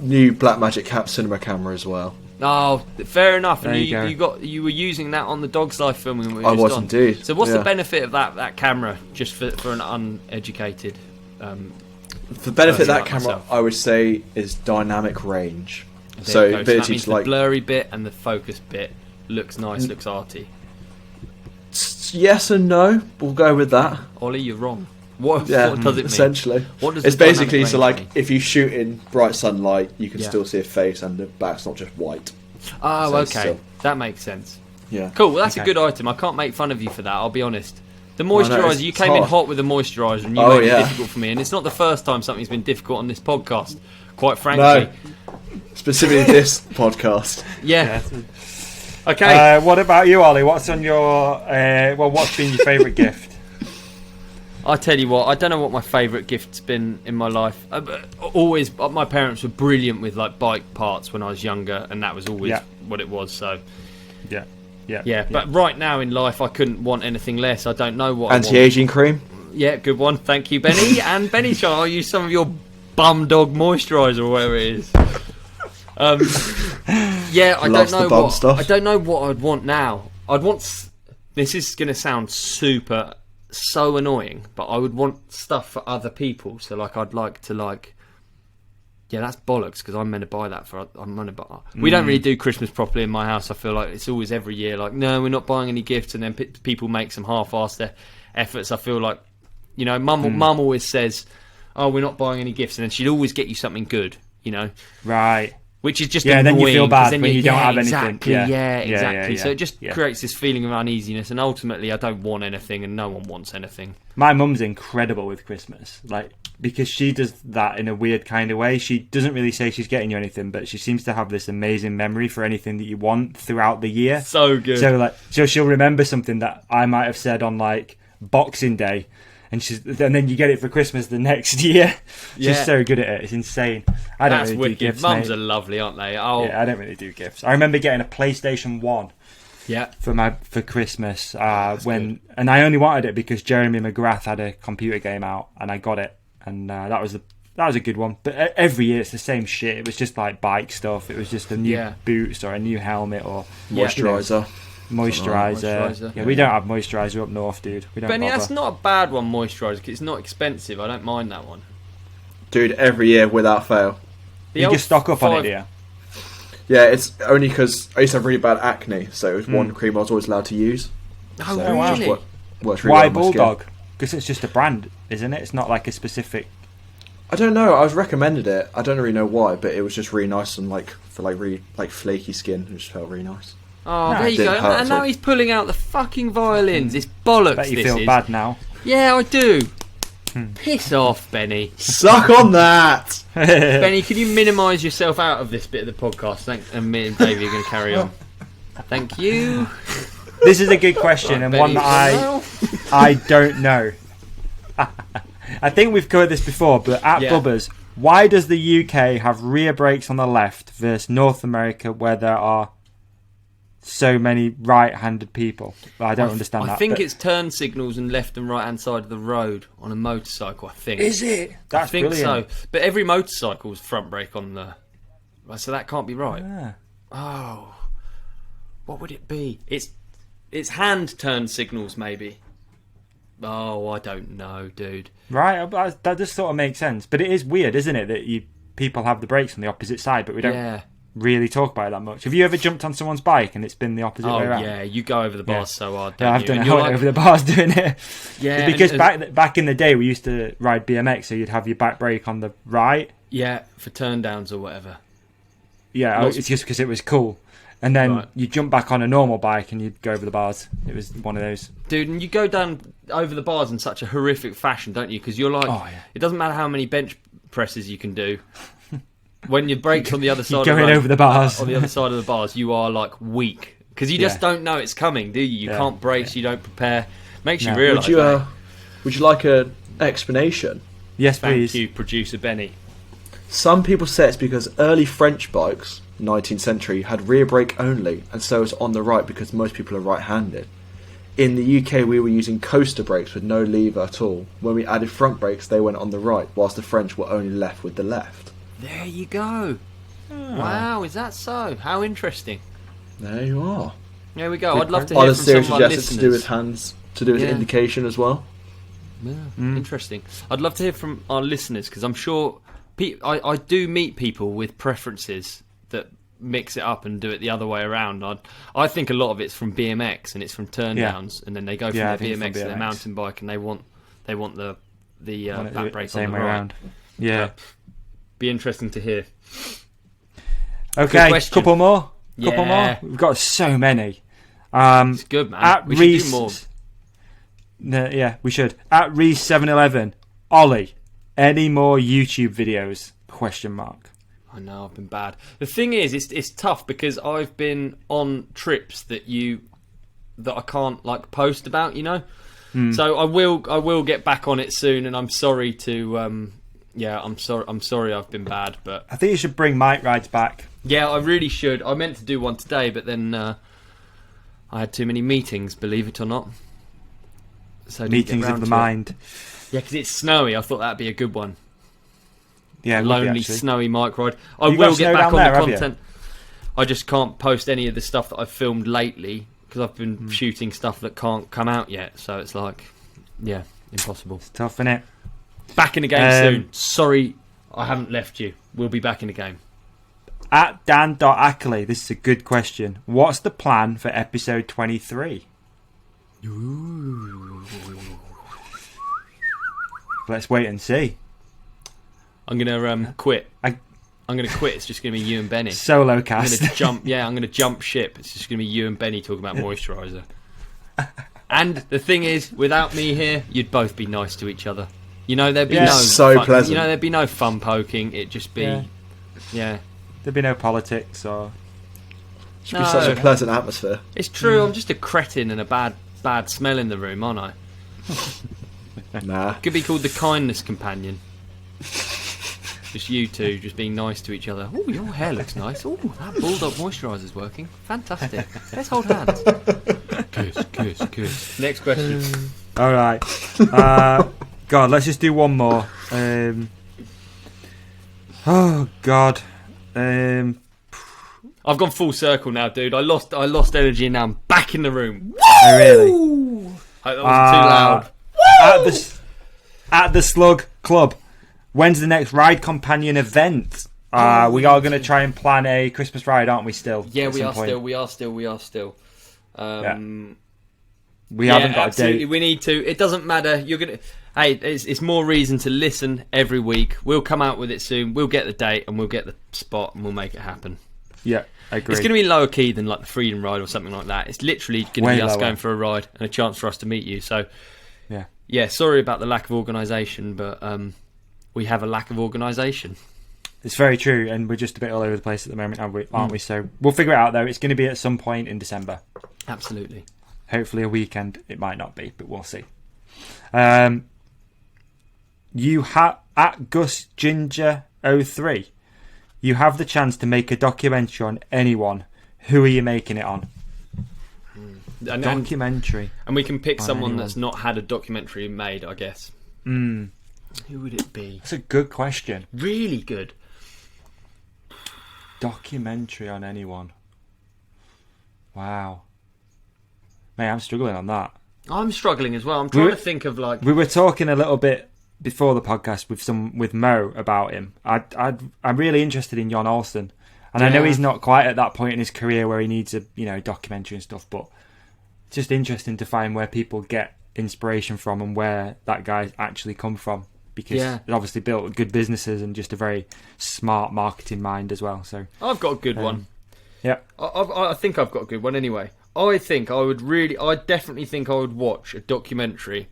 new Blackmagic cinema camera as well. Oh, fair enough. There And you were using that on the Dog's Life filming. I was indeed. So what's the benefit of that camera, just for an uneducated? The benefit of that camera, I would say, is dynamic range. So that means the blurry bit and the focus bit looks nice, looks arty. Yes and no. We'll go with that. Ollie, you're wrong. What does it mean? Essentially, what does it's basically so like if you shoot in bright sunlight, you can still see a face and the back's not just white. Oh, so okay, that makes sense. Yeah, cool. Well, that's a good item. I can't make fun of you for that. I'll be honest. The moisturiser, you came in hot with the moisturiser, and you made it difficult for me. And it's not the first time something's been difficult on this podcast. Quite frankly, specifically this podcast. Yeah. Okay. What about you, Ollie? What's on your? What's been your favourite gift? I tell you what, I don't know what my favourite gift's been in my life. Always, my parents were brilliant with like bike parts when I was younger, and that was always what it was. So, yeah. But right now in life, I couldn't want anything less. I don't know what anti-aging cream. Yeah, good one. Thank you, Benny. And Benny, shall I use some of your bum dog moisturiser or whatever it is? Yeah, I don't know what stuff. I don't know what I'd want now. I'd want. This is going to sound so annoying, but I would want stuff for other people. So like, I'd like to like. Yeah, that's bollocks because I'm meant to buy that for. We don't really do Christmas properly in my house. I feel like it's always every year. Like, no, we're not buying any gifts, and then people make some half-assed efforts. I feel like, you know, Mum always says, "Oh, we're not buying any gifts," and then she'd always get you something good. You know, right? Which is just annoying, then you feel bad when you don't have exactly, anything. Exactly. So it just creates this feeling of uneasiness, and ultimately, I don't want anything, and no one wants anything. My mum's incredible with Christmas, like, because she does that in a weird kind of way. She doesn't really say she's getting you anything, but she seems to have this amazing memory for anything that you want throughout the year. So good. So she'll remember something that I might have said on like Boxing Day. And then you get it for Christmas the next year. She's so good at it. It's insane. I don't really do gifts. Mums are lovely, aren't they? Oh. Yeah, I don't really do gifts. I remember getting a PlayStation 1 for Christmas and I only wanted it because Jeremy McGrath had a computer game out, and I got it, and that was a good one. But every year it's the same shit. It was just like bike stuff. It was just a new boots or a new helmet or moisturiser. Moisturiser. Yeah, we don't have moisturiser up north, dude. We don't Benny, bother. that's not a bad one, moisturiser, because it's not expensive. I don't mind that one. Dude, every year without fail. You just stock up on it, yeah? Yeah, it's only because I used to have really bad acne, so it was one cream I was always allowed to use. Oh, so really? Works really Why well Bulldog? Because it's just a brand, isn't it? It's not like a specific... I don't know. I was recommended it. I don't really know why, but it was just really nice and for really flaky skin. It just felt really nice. Oh, there you go. And now he's pulling out the fucking violins. It's bollocks. Bet you feel bad now. Yeah, I do. Piss off, Benny. Suck on that. Benny, can you minimise yourself out of this bit of the podcast? And me and Davey are going to carry on. Thank you. This is a good question, and one that I don't know. I think we've covered this before, but at Bubba's, why does the UK have rear brakes on the left versus North America where there are so many right-handed people? I don't understand that. I think it's turn signals and left and right-hand side of the road on a motorcycle, I think. Is it? That's I think brilliant. so. But every motorcycle's front brake on the... So that can't be right. Yeah. Oh. What would it be? It's hand turn signals, maybe. Oh, I don't know, dude. Right, that just sort of makes sense. But it is weird, isn't it, that people have the brakes on the opposite side, but we don't... really talk about it that much. Have you ever jumped on someone's bike and it's been the opposite way around? Yeah, you go over the bars so hard. I've done it over the bars doing it. Yeah, it's because back in the day we used to ride BMX, so you'd have your back brake on the right. Yeah, for turn downs or whatever. Yeah, it's just because it was cool. And then you jump back on a normal bike and you'd go over the bars. It was one of those. Dude, and you go down over the bars in such a horrific fashion, don't you? Because you're like, it doesn't matter how many bench presses you can do. When your brake's on the other side, going over the bars, on the other side of the bars, you are like weak because you just don't know it's coming, do you? You can't brace, you don't prepare. Makes you realise. Would you like an explanation? Yes, please. Thank you, producer Benny. Some people say it's because early French bikes, 19th century, had rear brake only, and so it's on the right because most people are right-handed. In the UK, we were using coaster brakes with no lever at all. When we added front brakes, they went on the right, whilst the French were only left with the left. There you go. Oh. Wow, is that so? How interesting. There you are. There we go. I'd love to hear from some of our listeners. To do with hands, to do with indication as well. Yeah, interesting. I'd love to hear from our listeners because I'm sure I do meet people with preferences that mix it up and do it the other way around. I think a lot of it's from BMX and it's from turn downs, and then they go from their BMX to their mountain bike, and they want the back brake on the way around. Yeah. Be interesting to hear. Okay, couple more. We've got so many. It's good, man. We should do more. Yeah, we should. At Reef 711, Olly, any more YouTube videos? ? I know, I've been bad. The thing is, it's tough because I've been on trips that I can't like post about, you know. So I will get back on it soon, and I'm sorry to I'm sorry I've been bad, but I think you should bring Mike rides back. Yeah, I really should. I meant to do one today, but then I had too many meetings, believe it or not. So I didn't get Meetings of round the to mind. Yeah, because it's snowy. I thought that'd be a good one. Yeah, Lonely, snowy Mike ride. I You got will get snow back down on there, the have you? content. I just can't post any of the stuff that I've filmed lately because I've been shooting stuff that can't come out yet. So it's like, yeah, impossible. It's tough, innit? Back in the game soon. Sorry, I haven't left you. We'll be back in the game. At Dan.Ackley, this is a good question. What's the plan for episode 23? Let's wait and see. I'm gonna quit. I'm gonna quit. It's just gonna be you and Benny. Solo cast. I'm gonna jump. Yeah, I'm gonna jump ship. It's just gonna be you and Benny talking about moisturiser. And the thing is, without me here, you'd both be nice to each other. You know, there'd be no so fun, pleasant. You know, there'd be no fun poking. It'd just be, yeah. There'd be no politics or. Should be such a pleasant atmosphere. It's true. I'm just a cretin and a bad smell in the room, aren't I? Nah. Could be called the kindness companion. Just you two, just being nice to each other. Oh, your hair looks nice. Oh, that bulldog moisturiser's working. Fantastic. Let's hold hands. Kiss. Next question. All right. God, let's just do one more. Oh God. I've gone full circle now, dude. I lost energy and now I'm back in the room. Oh, really? Hope that wasn't too loud. At the Slug Club. When's the next ride companion event? We are going to try and plan a Christmas ride, aren't we? Still? Yeah, we are still. We Yeah, haven't got absolutely. a date. We need to. It doesn't matter. You're gonna. Hey, it's more reason to listen every week. We'll come out with it soon. We'll get the date and we'll get the spot and we'll make it happen. Yeah, I agree. It's going to be lower key than like the Freedom Ride or something like that. It's literally going to Way be us lower. going for a ride and a chance for us to meet you. So, yeah. Sorry about the lack of organisation, but we have a lack of organisation. It's very true, and we're just a bit all over the place at the moment, aren't we? So we'll figure it out, though. It's going to be at some point in December. Absolutely. Hopefully a weekend. It might not be, but we'll see. You have at Gus Ginger 03. You have the chance to make a documentary on anyone. Who are you making it on? Documentary. And we can pick someone anyone. that's not had a documentary made, I guess. Mm. Who would it be? That's a good question. Really good. Documentary on anyone. Wow. Mate, I'm struggling on that. I'm struggling as well. I'm trying to think of like. We were talking a little bit before the podcast with Mo about him. I'm really interested in Jon Olsen, and I know he's not quite at that point in his career where he needs a documentary and stuff. But it's just interesting to find where people get inspiration from and where that guy's actually come from, because he's obviously built good businesses and just a very smart marketing mind as well. So I've got a good one. Yeah, I think I've got a good one anyway. I definitely think I would watch a documentary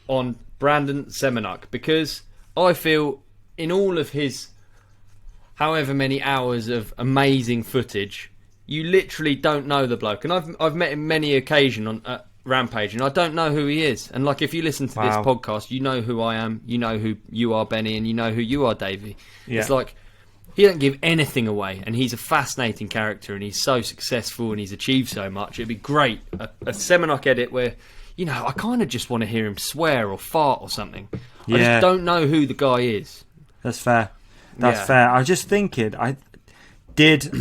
on Brandon Semenuk, because I feel in all of his however many hours of amazing footage, you literally don't know the bloke. And I've met him many occasions on Rampage, and I don't know who he is. And like, if you listen to this podcast, you know who I am, you know who you are, Benny, and you know who you are, Davi. Yeah. It's like, he don't give anything away, and he's a fascinating character, and he's so successful, and he's achieved so much. It'd be great, a Semenuk edit where, I kind of just want to hear him swear or fart or something. I just don't know who the guy is. That's fair. That's fair. I was just thinking, did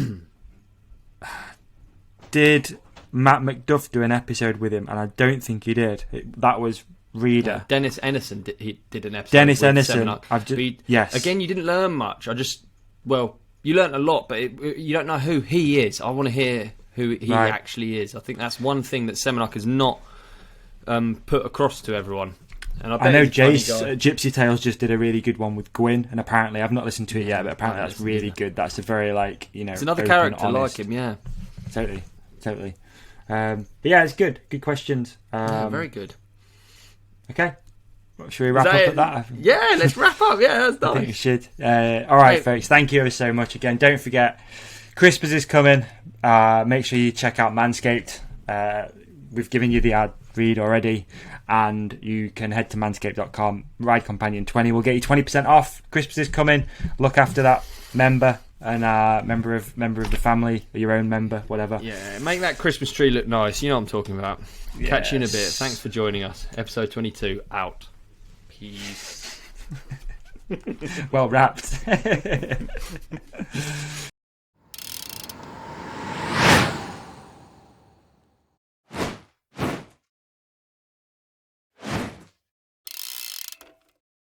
Matt McDuff do an episode with him? And I don't think he did. That was Reader. Yeah, Dennis Ennison did an episode Dennis with Ennison. Semenuk. Yes. Again, you didn't learn much. You learnt a lot, but you don't know who he is. I want to hear who he actually is. I think that's one thing that Semenuk has not put across to everyone. And I know Jace Gypsy Tales just did a really good one with Gwyn, and apparently I've not listened to it yet, but apparently that's really good. That's a very it's another character honest. like him, yeah. Totally. But yeah, it's good. Good questions. Very good. Okay. Should we wrap up at that? Yeah, let's wrap up. Yeah, that's nice. I think we should. All right, folks. Thank you ever so much again. Don't forget, Christmas is coming. Make sure you check out Manscaped. we've given you the ad read already, and you can head to manscaped.com. Ride Companion 20 will get you 20% off. Christmas is coming. Look after that member and member of the family, or your own member, whatever. Yeah, make that Christmas tree look nice. You know what I'm talking about. Yes. Catch you in a bit. Thanks for joining us. Episode 22 out. Peace. Well wrapped.